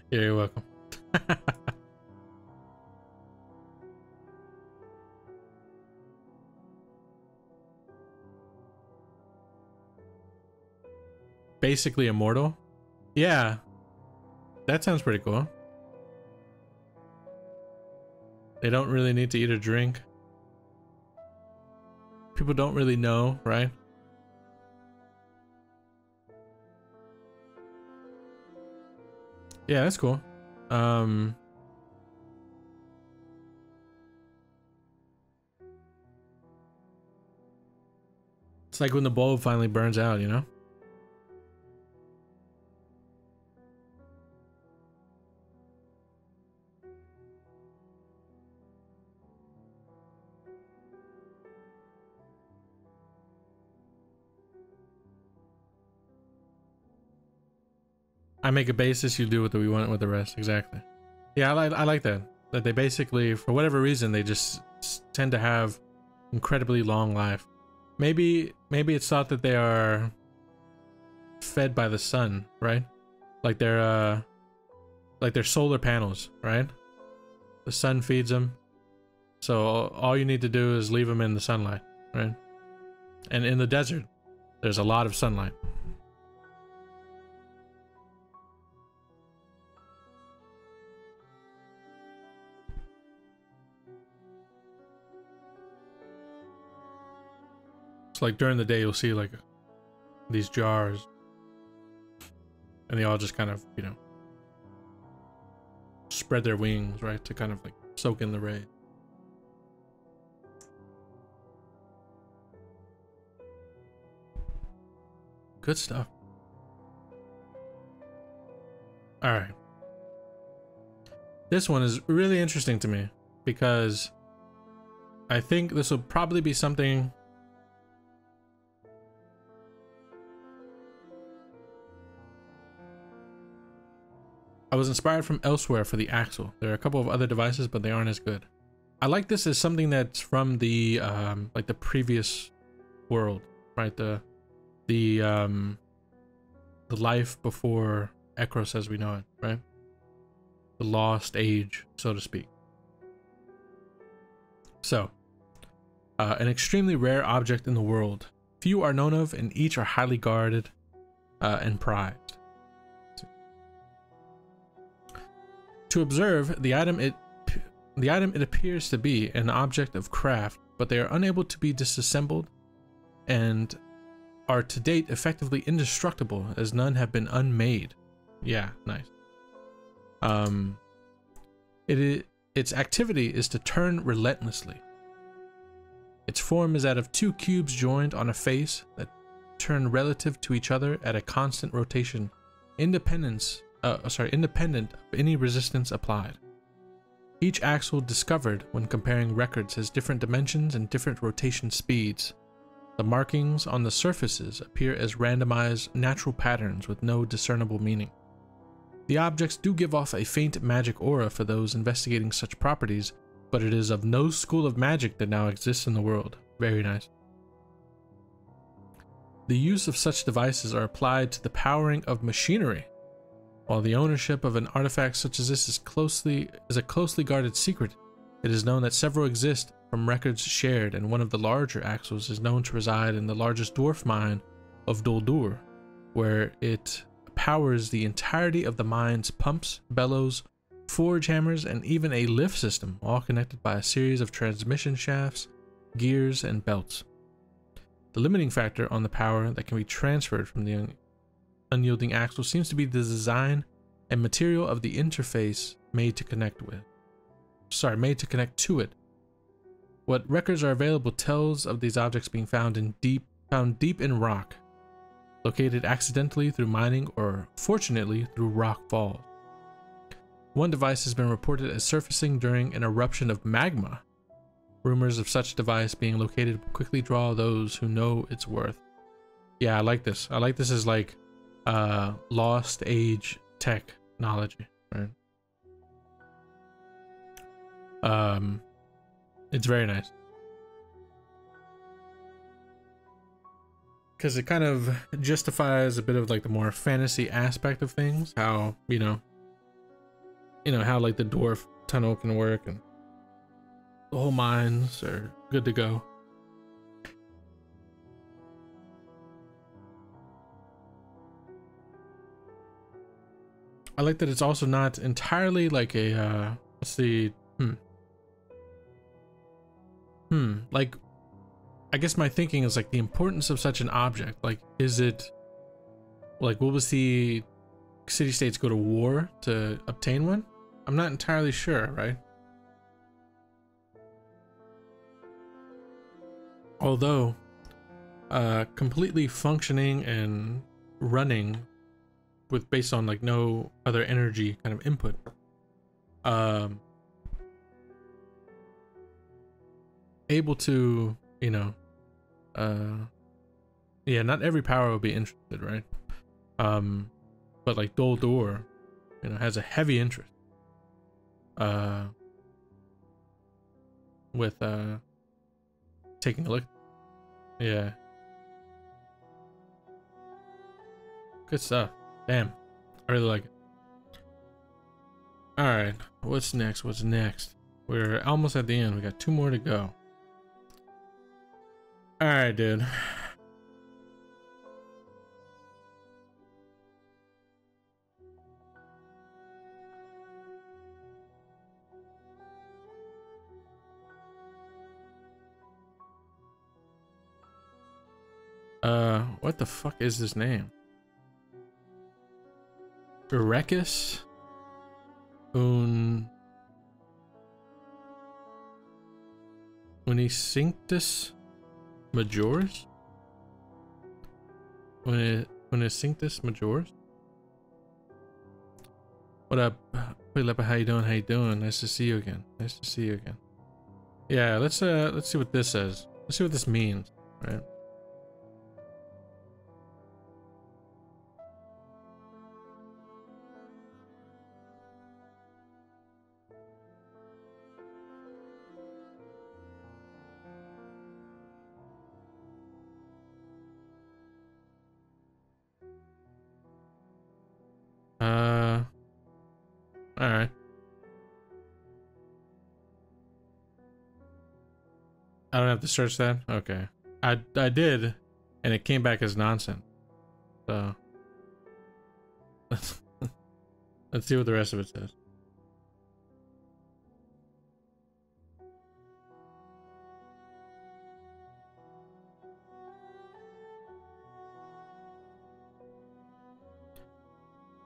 Speaker 1: Yeah, you're welcome. Basically immortal? Yeah. That sounds pretty cool. They don't really need to eat or drink. People don't really know, right? Yeah, that's cool. It's like when the bulb finally burns out, you know? I make a basis, you do what we want with the rest. Exactly. Yeah, I like that. That they basically, for whatever reason, they just tend to have incredibly long life. Maybe it's thought that they are fed by the sun, right? Like they're solar panels, right? The sun feeds them. So all you need to do is leave them in the sunlight, right? And in the desert, there's a lot of sunlight. So like during the day, you'll see like these jars, and they all just kind of, you know, spread their wings, right, to kind of like soak in the rays. Good stuff. All right. This one is really interesting to me because I think this will probably be something I was inspired from elsewhere for the Axle. There are a couple of other devices, but they aren't as good. I like this as something that's from the like the previous world, right? The life before Ekros as we know it, right? The lost age, so to speak. So, an extremely rare object in the world. Few are known of, and each are highly guarded and prized. To observe, the item it appears to be an object of craft, but they are unable to be disassembled and are to date effectively indestructible, as none have been unmade. Yeah, nice. Its activity is to turn relentlessly. Its form is that of two cubes joined on a face that turn relative to each other at a constant rotation, independent of any resistance applied. Each axle discovered when comparing records has different dimensions and different rotation speeds. The markings on the surfaces appear as randomized natural patterns with no discernible meaning. The objects do give off a faint magic aura for those investigating such properties, but it is of no school of magic that now exists in the world. Very nice. The use of such devices are applied to the powering of machinery. While the ownership of an artifact such as this is a closely guarded secret, it is known that several exist from records shared, and one of the larger axles is known to reside in the largest dwarf mine of Doldur, where it powers the entirety of the mine's pumps, bellows, forge hammers, and even a lift system, all connected by a series of transmission shafts, gears, and belts. The limiting factor on the power that can be transferred from the unyielding axle seems to be the design and material of the interface made to connect to it. What records are available tells of these objects being found deep in rock, located accidentally through mining or fortunately through rock falls. One device has been reported as surfacing during an eruption of magma. Rumors of such device being located quickly draw those who know its worth. Yeah, I like this. I like this as like lost age technology, right? It's very nice because it kind of justifies a bit of like the more fantasy aspect of things, how you know how like the dwarf tunnel can work and the whole mines are good to go. I like that it's also not entirely like a let's see, like I guess my thinking is like the importance of such an object. Like, is it like, will the city-states go to war to obtain one? I'm not entirely sure, right? Although completely functioning and running with based on like no other energy kind of input, able to, you know, yeah, not every power will be interested, right? But like Doldur, you know, has a heavy interest with taking a look. Yeah, good stuff. Damn, I really like it. All right, what's next? We're almost at the end. We got 2 more to go. All right, dude. What the fuck is this name? Ekros Unicinctus Majoris? Unicinctus Majoris? What up? Lepa, how you doing? How you doing? Nice to see you again. Nice to see you again. Yeah, let's see what this says. Let's see what this means, right? All right. I don't have to search that. Okay. I did, and it came back as nonsense. So let's see what the rest of it says.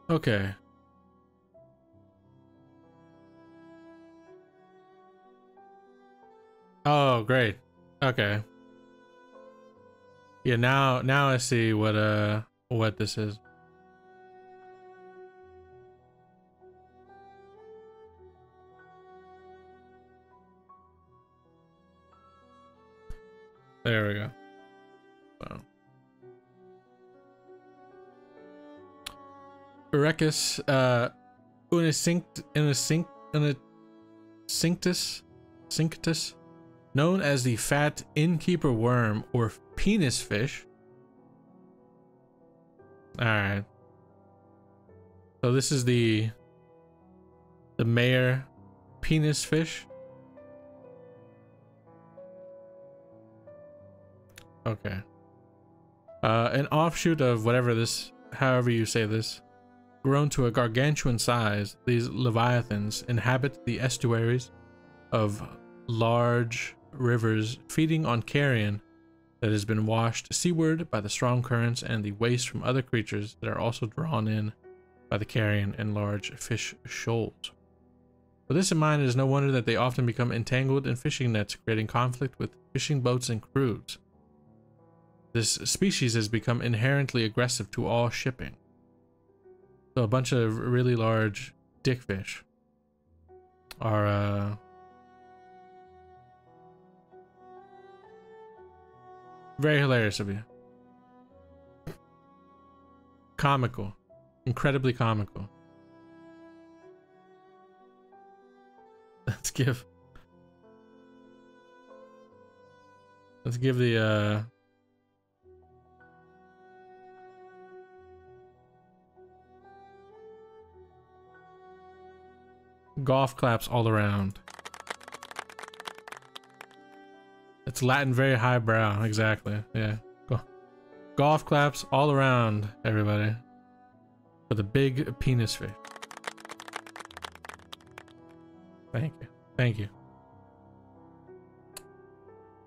Speaker 1: Okay. Oh, great. Okay. Yeah, now I see what this is. There we go. Wow. Eurecus Cinctus, known as the fat innkeeper worm or penis fish. Alright. So this is the mayor penis fish. Okay. An offshoot of whatever this, however you say this. Grown to a gargantuan size, these leviathans inhabit the estuaries of large rivers, feeding on carrion that has been washed seaward by the strong currents and the waste from other creatures that are also drawn in by the carrion and large fish shoals. With this in mind, it is no wonder that they often become entangled in fishing nets, creating conflict with fishing boats and crews. This species has become inherently aggressive to all shipping. So a bunch of really large dickfish are very hilarious of you. Comical. Incredibly comical. Let's give the golf claps all around. It's Latin, very highbrow. Exactly. Yeah. Golf claps all around, everybody. For the big penis fish. Thank you. Thank you.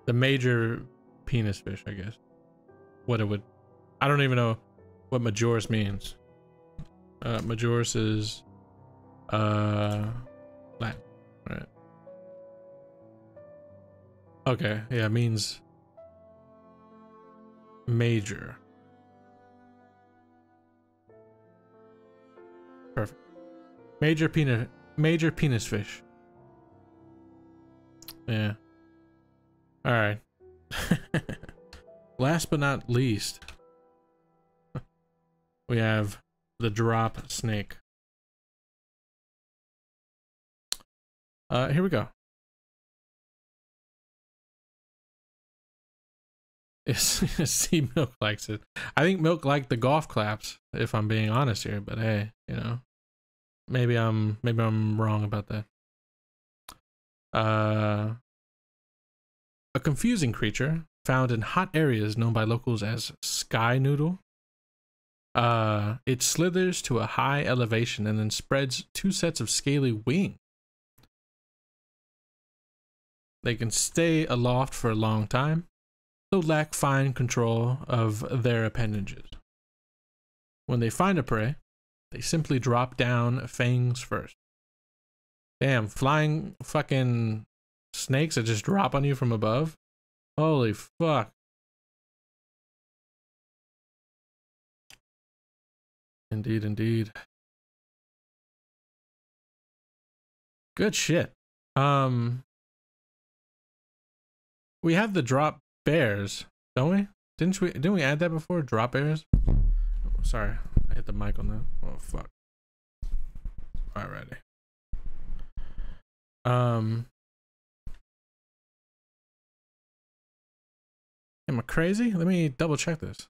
Speaker 1: The major penis fish, I guess. What it would... I don't even know what majoris means. Majoris is... Latin. Right. Okay, yeah, it means... major. Perfect. Major penis fish. Yeah. All right. Last but not least, we have the drop snake. Here we go. See, Milk likes it. I think Milk liked the golf claps, if I'm being honest here, but hey, you know, maybe I'm wrong about that. A confusing creature found in hot areas known by locals as sky noodle. It slithers to a high elevation and then spreads two sets of scaly wings. They can stay aloft for a long time, lack fine control of their appendages. When they find a prey, they simply drop down fangs first. Damn, flying fucking snakes that just drop on you from above? Holy fuck. Indeed, indeed. Good shit. We have the drop bears, don't we? Didn't we add that before? Drop bears? Oh, sorry, I hit the mic on that. Oh fuck. Alrighty. Am I crazy? Let me double check this.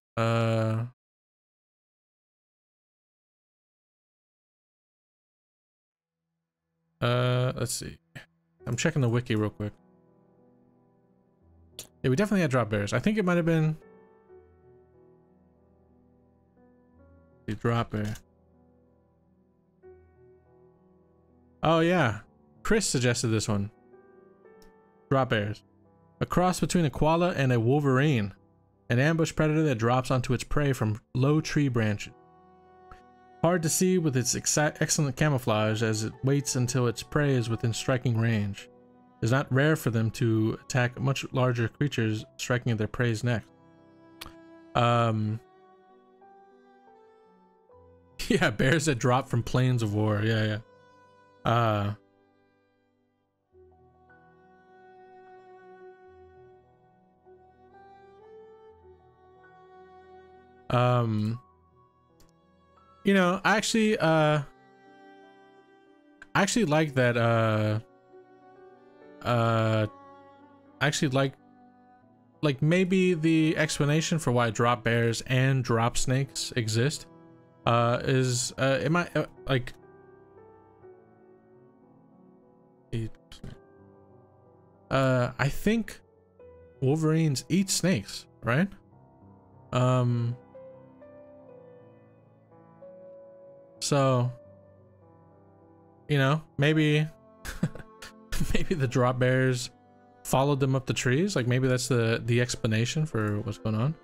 Speaker 1: Let's see. I'm checking the wiki real quick. Yeah, we definitely had drop bears. I think it might have been the drop bear. Oh yeah, Chris suggested this one. Drop bears. A cross between a koala and a wolverine. An ambush predator that drops onto its prey from low tree branches. Hard to see with its excellent camouflage as it waits until its prey is within striking range. It is not rare for them to attack much larger creatures, striking at their prey's neck. Yeah, bears that drop from plains of war. Yeah. You know, I actually like that, I actually like maybe the explanation for why drop bears and drop snakes exist, is, it might, like, I think wolverines eat snakes, right? So, you know, maybe maybe the drop bears followed them up the trees. Like maybe that's the explanation for what's going on.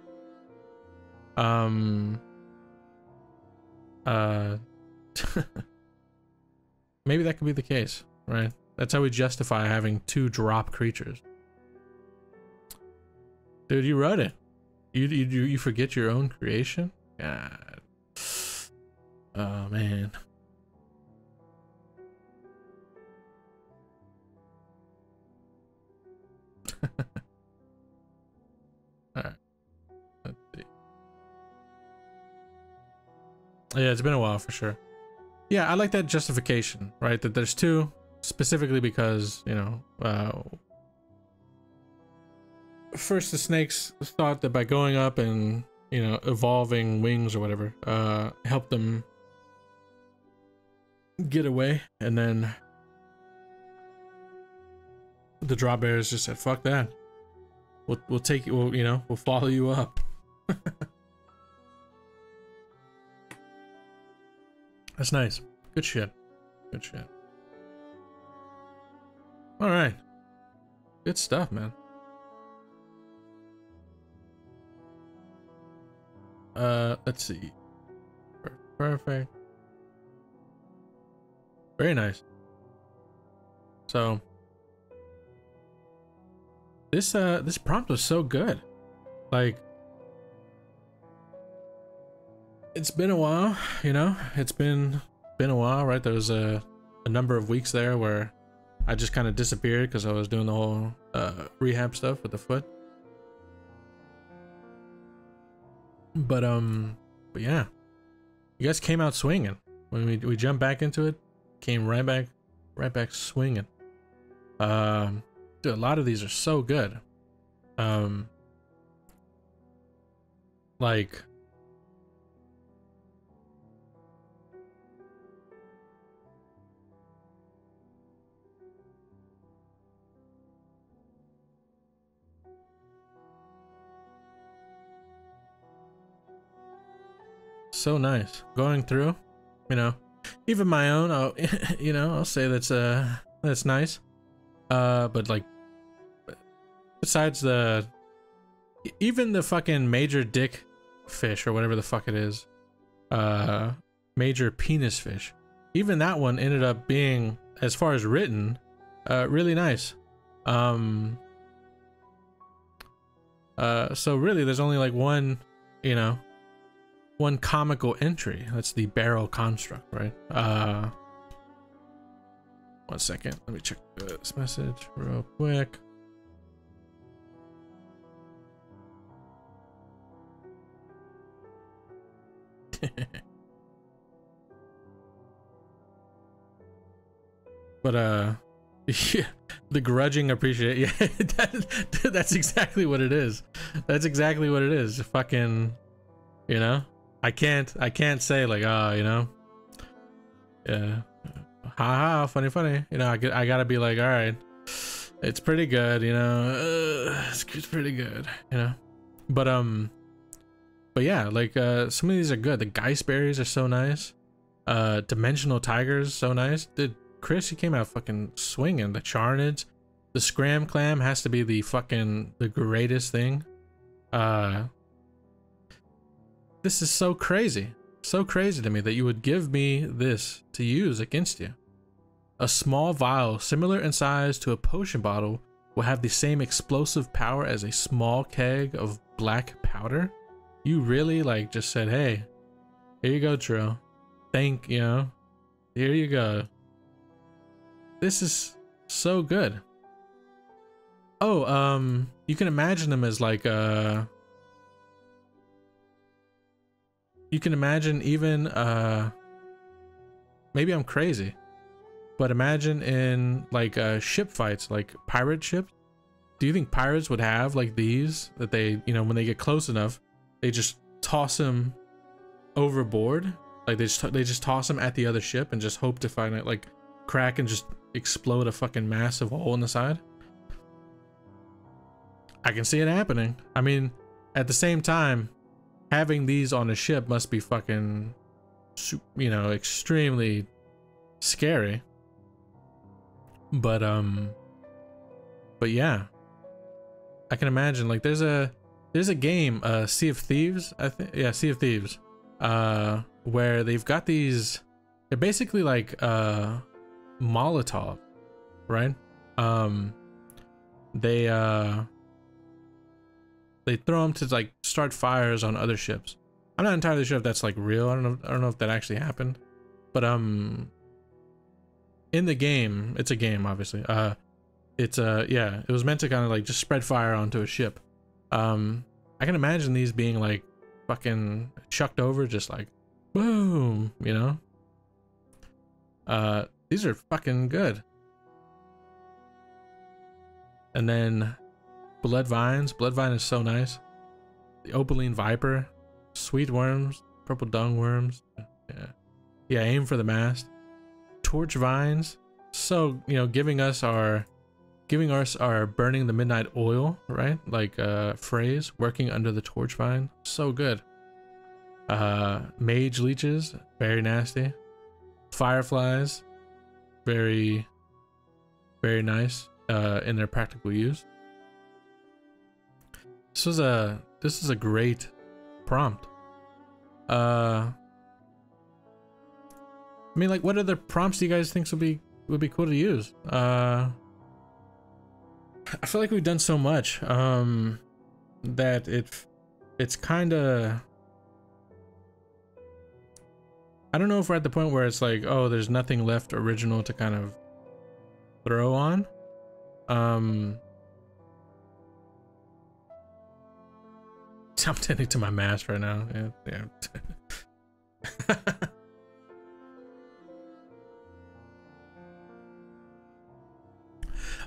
Speaker 1: Maybe that could be the case, right? That's how we justify having two drop creatures. Dude, you wrote it. You forget your own creation? God. Oh man. Alright. Let's see. Yeah, it's been a while for sure. Yeah, I like that justification, right? That there's two, specifically because, you know, first the snakes thought that by going up and, you know, evolving wings or whatever, helped them get away, and then the drop bears just said, fuck that. We'll take you, you know, we'll follow you up. That's nice. Good shit. Good shit. All right. Good stuff, man. Let's see. Perfect. Very nice. So this prompt was so good. Like, it's been a while, you know, it's been a while, right? There was a number of weeks there where I just kind of disappeared because I was doing the whole rehab stuff with the foot. But yeah, you guys came out swinging when we jumped back into it. Came right back swinging. Dude, a lot of these are so good. Like, so nice going through, you know, even my own, I'll you know, I'll say that's nice, but like, besides the even the fucking major dick fish or whatever the fuck it is, major penis fish, even that one ended up being, as far as written, really nice. So really there's only like one, you know, one comical entry. That's the barrel construct, right? 1 second, let me check this message real quick. But yeah, the grudging appreciate, yeah, that's exactly what it is. That's exactly what it is. Fucking, you know, I can't say like, oh, you know, yeah, haha, funny, you know, I gotta be like, all right, it's pretty good, you know, it's pretty good, you know. But yeah, like some of these are good. The Geist berries are so nice. Dimensional tigers, so nice. Dude, Chris, you came out fucking swinging. The Charnids, the Scram Clam has to be the greatest thing. This is so crazy to me that you would give me this to use against you. A small vial similar in size to a potion bottle will have the same explosive power as a small keg of black powder. You really like just said, hey, here you go, Trill. You know, here you go. This is so good. Oh, you can imagine them as like, you can imagine even, maybe I'm crazy, but imagine in like ship fights, like pirate ships. Do you think pirates would have like these that they, you know, when they get close enough, they just toss them overboard? Like they just toss them at the other ship and just hope to find it, like crack and just explode a fucking massive hole in the side. I can see it happening. I mean, at the same time, having these on a ship must be fucking, you know, extremely scary. But yeah, I can imagine like there's a game, Sea of Thieves, I think. Yeah, Sea of Thieves, where they've got these, they're basically like Molotov, right? They throw them to like start fires on other ships. I'm not entirely sure if that's like real. I don't know if that actually happened, but in the game, it's a game, obviously. It's yeah, it was meant to kind of like just spread fire onto a ship. I can imagine these being like fucking chucked over, just like boom, you know. These are fucking good. And then blood vines. Blood vine is so nice. The opaline viper, sweet worms, purple dung worms. Yeah, aim for the mast. Torch vines, so, you know, giving us our burning the midnight oil, right? Like phrase, working under the torch vine, so good. Mage leeches, very nasty. Fireflies, very nice in their practical use. This is a great prompt. I mean, like, what other prompts do you guys think would be cool to use? I feel like we've done so much that it's kind of, I don't know if we're at the point where it's like, oh, there's nothing left original to kind of throw on. I'm tending to my mask right now. Yeah.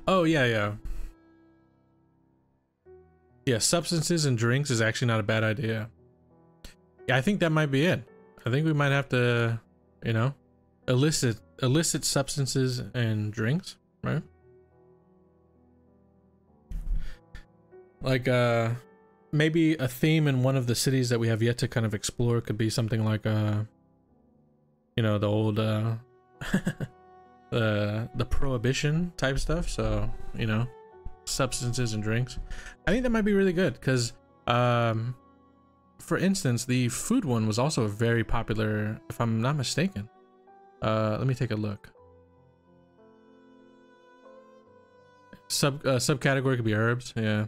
Speaker 1: Oh yeah. Yeah, substances and drinks is actually not a bad idea. Yeah, I think that might be it. I think we might have to, you know, illicit substances and drinks, right? Like maybe a theme in one of the cities that we have yet to kind of explore could be something like you know, the old the prohibition type stuff. So, you know, substances and drinks. I think that might be really good, because Um, for instance, the food one was also very popular, if I'm not mistaken. Let me take a look. Subcategory could be herbs. Yeah.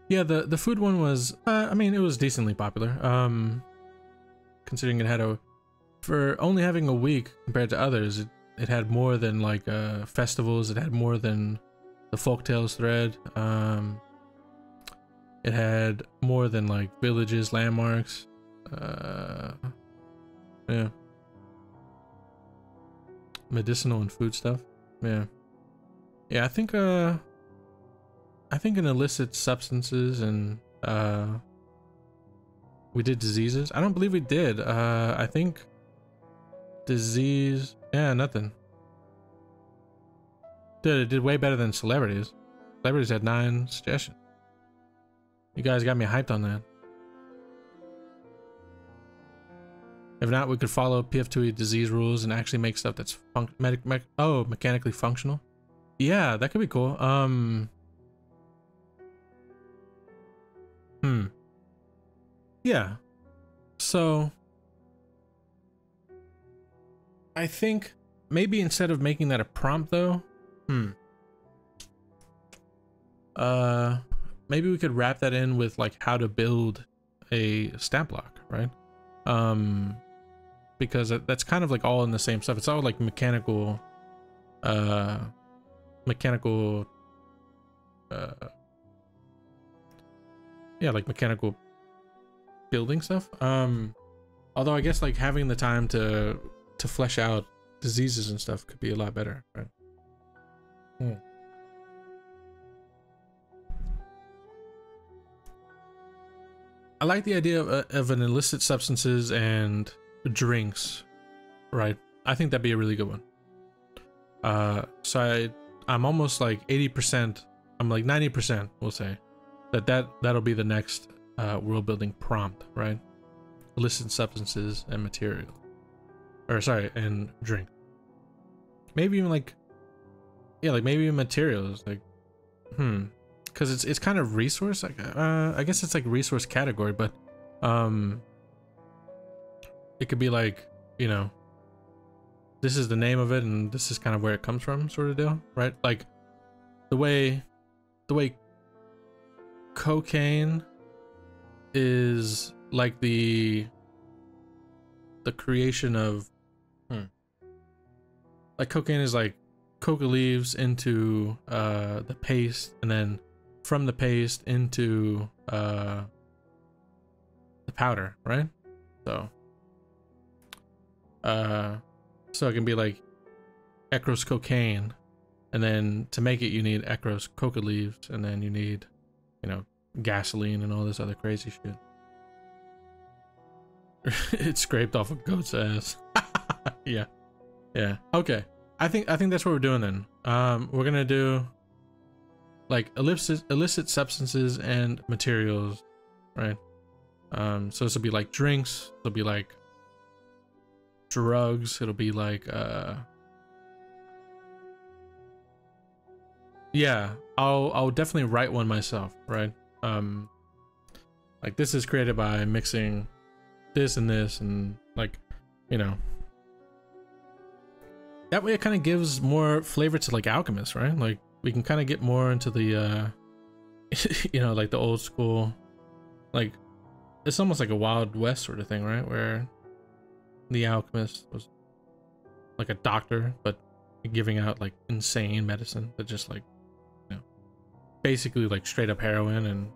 Speaker 1: Yeah, the food one was, I mean, it was decently popular. Considering it had for only having a week compared to others, it had more than like festivals. It had more than the folktales thread. It had more than like villages, landmarks. Yeah. Medicinal and food stuff. Yeah. Yeah, I think in illicit substances and we did diseases. I don't believe we did. I think disease, yeah, nothing. Dude, it did way better than celebrities. Celebrities had 9 suggestions. You guys got me hyped on that. If not, we could follow PF2E disease rules and actually make stuff that's mechanically functional. Yeah, that could be cool. Yeah. So I think maybe instead of making that a prompt though, maybe we could wrap that in with like how to build a stat block, right? Because that's kind of like all in the same stuff. It's all like mechanical yeah, like mechanical building stuff. Although I guess like having the time to flesh out diseases and stuff could be a lot better, right? I like the idea of an illicit substances and drinks, right? I think that'd be a really good one. So I'm almost like 80%, I'm like 90%, we'll say, that'll be the next world building prompt, right? Illicit substances and material. Or sorry, and drink. Maybe even like, yeah, like maybe even materials, like, because it's kind of resource, like, I guess it's like resource category, but it could be like, you know, this is the name of it and this is kind of where it comes from, sort of deal, right? Like the way cocaine is like the creation of like cocaine is like coca leaves into the paste, and then from the paste into the powder, right? So so it can be like Ekros cocaine, and then to make it you need Ekros coca leaves, and then you need, you know, gasoline and all this other crazy shit. It's scraped off a goat's ass. Yeah. Okay. I think that's what we're doing then. We're gonna do like illicit substances and materials, right? So this will be like drinks. It'll be like drugs. It'll be like yeah. I'll definitely write one myself, right? Like this is created by mixing this and this, and like, you know, that way it kind of gives more flavor to like alchemists, right? Like we can kind of get more into the you know, like the old school, like it's almost like a Wild West sort of thing, right? Where the alchemist was like a doctor but giving out like insane medicine that just like, you know, basically like straight up heroin and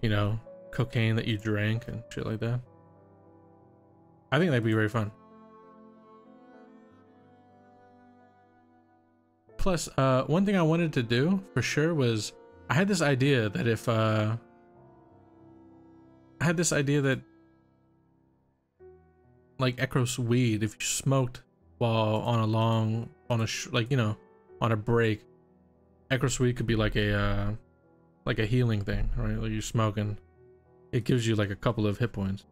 Speaker 1: you know, cocaine that you drank and shit like that. I think that'd be very fun. Plus, one thing I wanted to do for sure was I had this idea that if like Ekros weed, if you smoked while on a long, like, you know, on a break, Ekros weed could be like a healing thing, right? Like you're smoking, it gives you like a couple of hit points.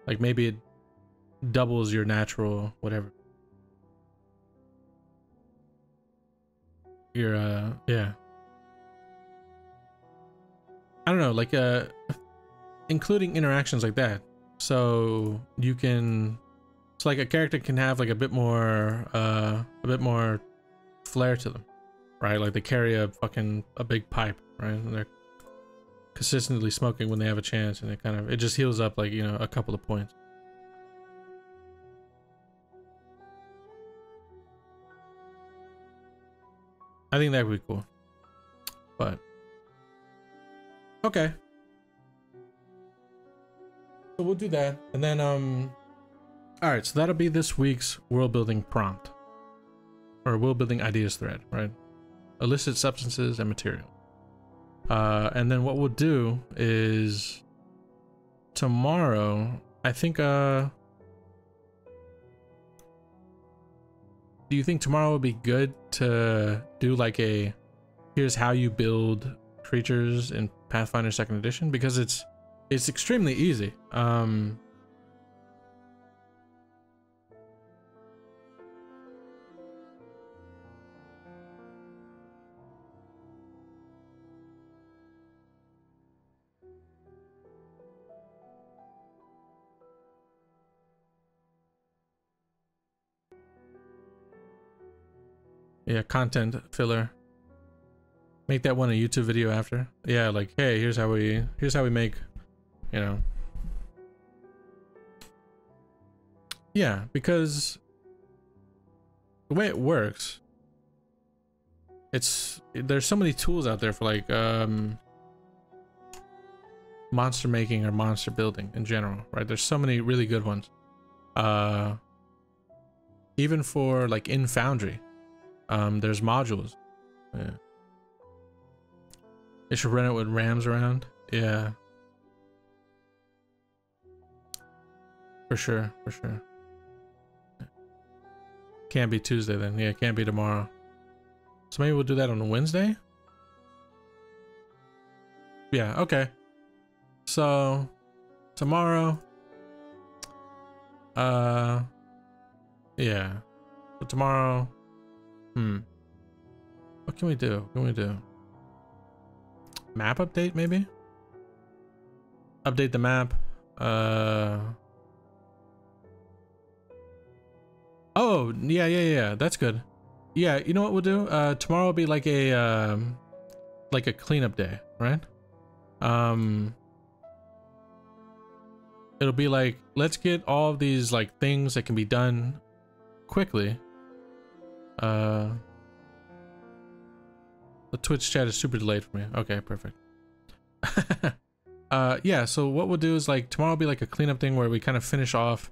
Speaker 1: Like maybe it doubles your natural whatever. your yeah. I don't know, like including interactions like that. So you can, it's like a character can have like a bit more flair to them, right? Like they carry a big pipe, right? And they're consistently smoking when they have a chance, and it just heals up, like, you know, a couple of points. I think that would be cool. But okay. So we'll do that. And then alright, so that'll be this week's world building prompt. Or world building ideas thread, right? Illicit substances and material. And then what we'll do is tomorrow, I think do you think tomorrow would be good to do like a here's how you build creatures in Pathfinder 2nd edition? Because it's extremely easy. Yeah, content filler. Make that one a YouTube video after. Yeah, like, hey, here's how we make, you know. Yeah, because the way it works, there's so many tools out there for like monster making or monster building in general, right? There's so many really good ones. Even for like in Foundry, there's modules. Yeah. They should run it with RAMs around. Yeah. For sure, for sure. Can't be Tuesday then. Yeah, can't be tomorrow. So maybe we'll do that on a Wednesday? Yeah, okay. So tomorrow, yeah. So tomorrow, what can we do? What can we do? Map update, maybe? Update the map. Oh, yeah. That's good. Yeah, you know what we'll do? Tomorrow will be like a cleanup day, right? It'll be like, let's get all of these like things that can be done quickly. The Twitch chat is super delayed for me. Okay, perfect. Yeah, so what we'll do is like tomorrow will be like a cleanup thing where we kind of finish off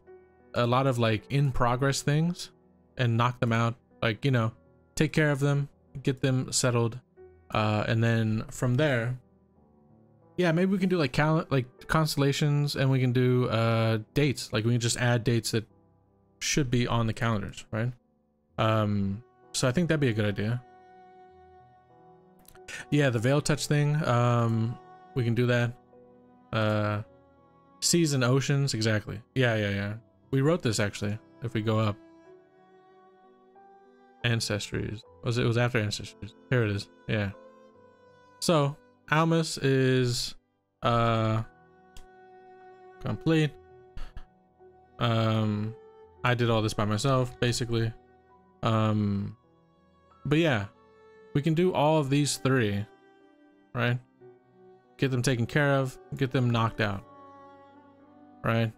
Speaker 1: a lot of like in progress things and knock them out, like, you know, take care of them, get them settled, and then from there, yeah, maybe we can do like constellations, and we can do dates. Like we can just add dates that should be on the calendars, right? So I think that'd be a good idea. Yeah, the Veil Touch thing, we can do that. Seas and oceans, exactly. Yeah. We wrote this actually. If we go up, ancestries. It was after ancestries. Here it is. Yeah. So Almus is complete. I did all this by myself, basically. But yeah, we can do all of these three, right? Get them taken care of, get them knocked out, right?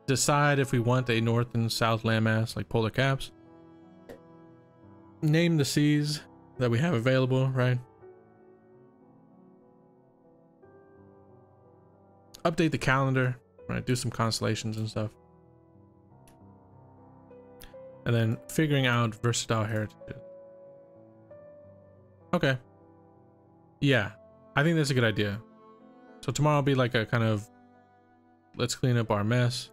Speaker 1: Decide if we want a north and south landmass, like polar caps. Name the seas that we have available, right? Update the calendar, right? Do some constellations and stuff. And then figuring out versatile heritages. Okay. Yeah, I think that's a good idea. So tomorrow will be like a kind of, let's clean up our mess,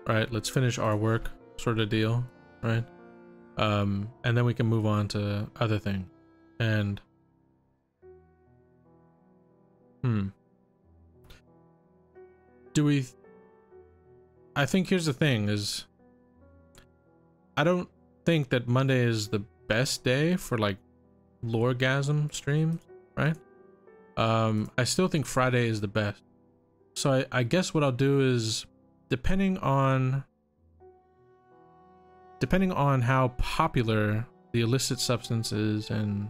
Speaker 1: right? Let's finish our work sort of deal, right? And then we can move on to other things. And I think here's the thing is, I don't think that Monday is the best day for like Loregasm streams, right? I still think Friday is the best. So I guess what I'll do is, depending on how popular the illicit substances and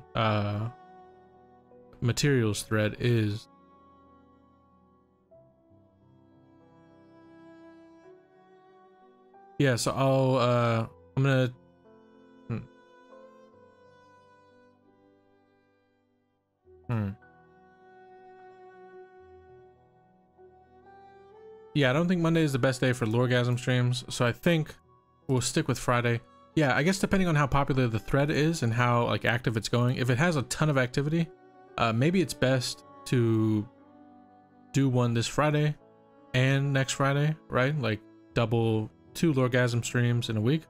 Speaker 1: materials thread is, yeah, so I'm gonna yeah, I don't think Monday is the best day for Loregasm streams, so I think we'll stick with Friday. Yeah, I guess depending on how popular the thread is and how like active it's going. If it has a ton of activity, maybe it's best to do one this Friday and next Friday, right? Like double 2 Loregasm streams in a week.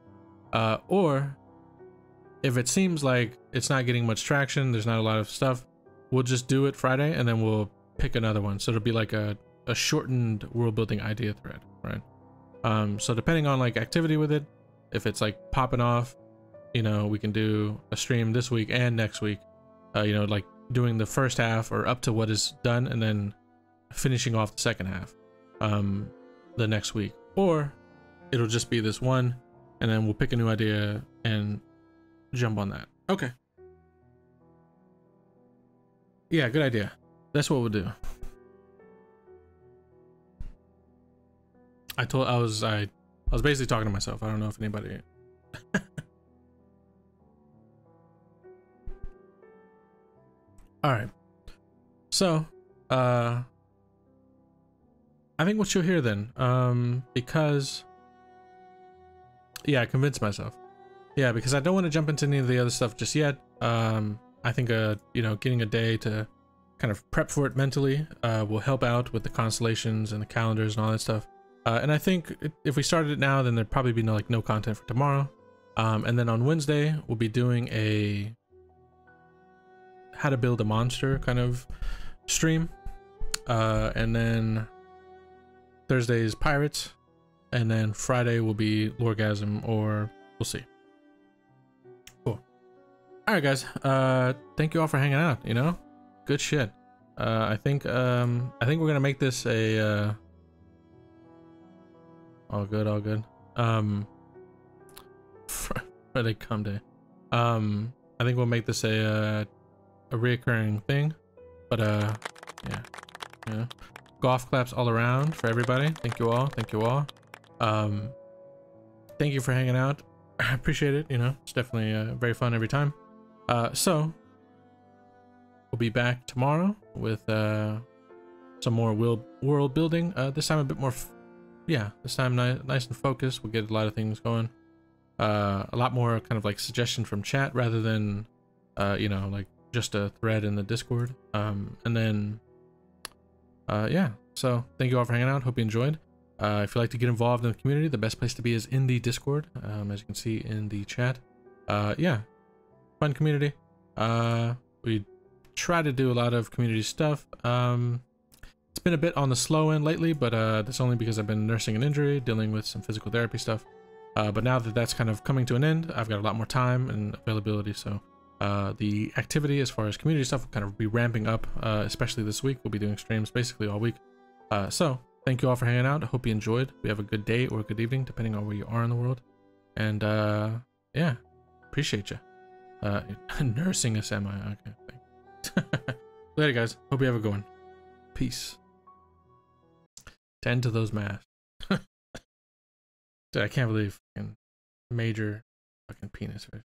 Speaker 1: Or if it seems like it's not getting much traction, there's not a lot of stuff, we'll just do it Friday and then we'll pick another one. So it'll be like a shortened world building idea thread, right? So depending on like activity with it, if it's like popping off, you know, we can do a stream this week and next week, you know, like doing the first half or up to what is done and then finishing off the second half the next week. Or it'll just be this one and then we'll pick a new idea and jump on that. Okay. Yeah, good idea. That's what we'll do. I was basically talking to myself. I don't know if anybody all right, so I think what you'll hear then, because yeah, I convinced myself, yeah, because I don't want to jump into any of the other stuff just yet. I think you know, getting a day to kind of prep for it mentally will help out with the constellations and the calendars and all that stuff. And I think if we started it now, then there'd probably be no content for tomorrow. And then on Wednesday, we'll be doing a how to build a monster kind of stream. And then Thursday is pirates. And then Friday will be Loregasm, or we'll see. Cool. All right, guys. Thank you all for hanging out. You know, good shit. I think we're gonna make this a all good, all good. Friday come day. I think we'll make this a reoccurring thing. But yeah. Golf claps all around for everybody. Thank you all. Thank you all. Thank you for hanging out. I appreciate it. You know, it's definitely very fun every time. So we'll be back tomorrow with some more world building. This time a bit more. Yeah, this time nice and focused. We'll get a lot of things going. A lot more kind of like suggestion from chat rather than, you know, like just a thread in the Discord. And then, yeah. So thank you all for hanging out. Hope you enjoyed. If you'd like to get involved in the community, the best place to be is in the Discord, as you can see in the chat. Yeah, fun community. We try to do a lot of community stuff. It's been a bit on the slow end lately, but that's only because I've been nursing an injury, dealing with some physical therapy stuff. But now that that's kind of coming to an end, I've got a lot more time and availability. So the activity as far as community stuff will kind of be ramping up, especially this week. We'll be doing streams basically all week. So thank you all for hanging out. I hope you enjoyed. We have a good day or a good evening, depending on where you are in the world. And yeah, appreciate you. Nursing a semi. Okay, thanks. Later, guys. Hope you have a good one. Peace. Tend to those masks. Dude, I can't believe fucking major fucking penis fish.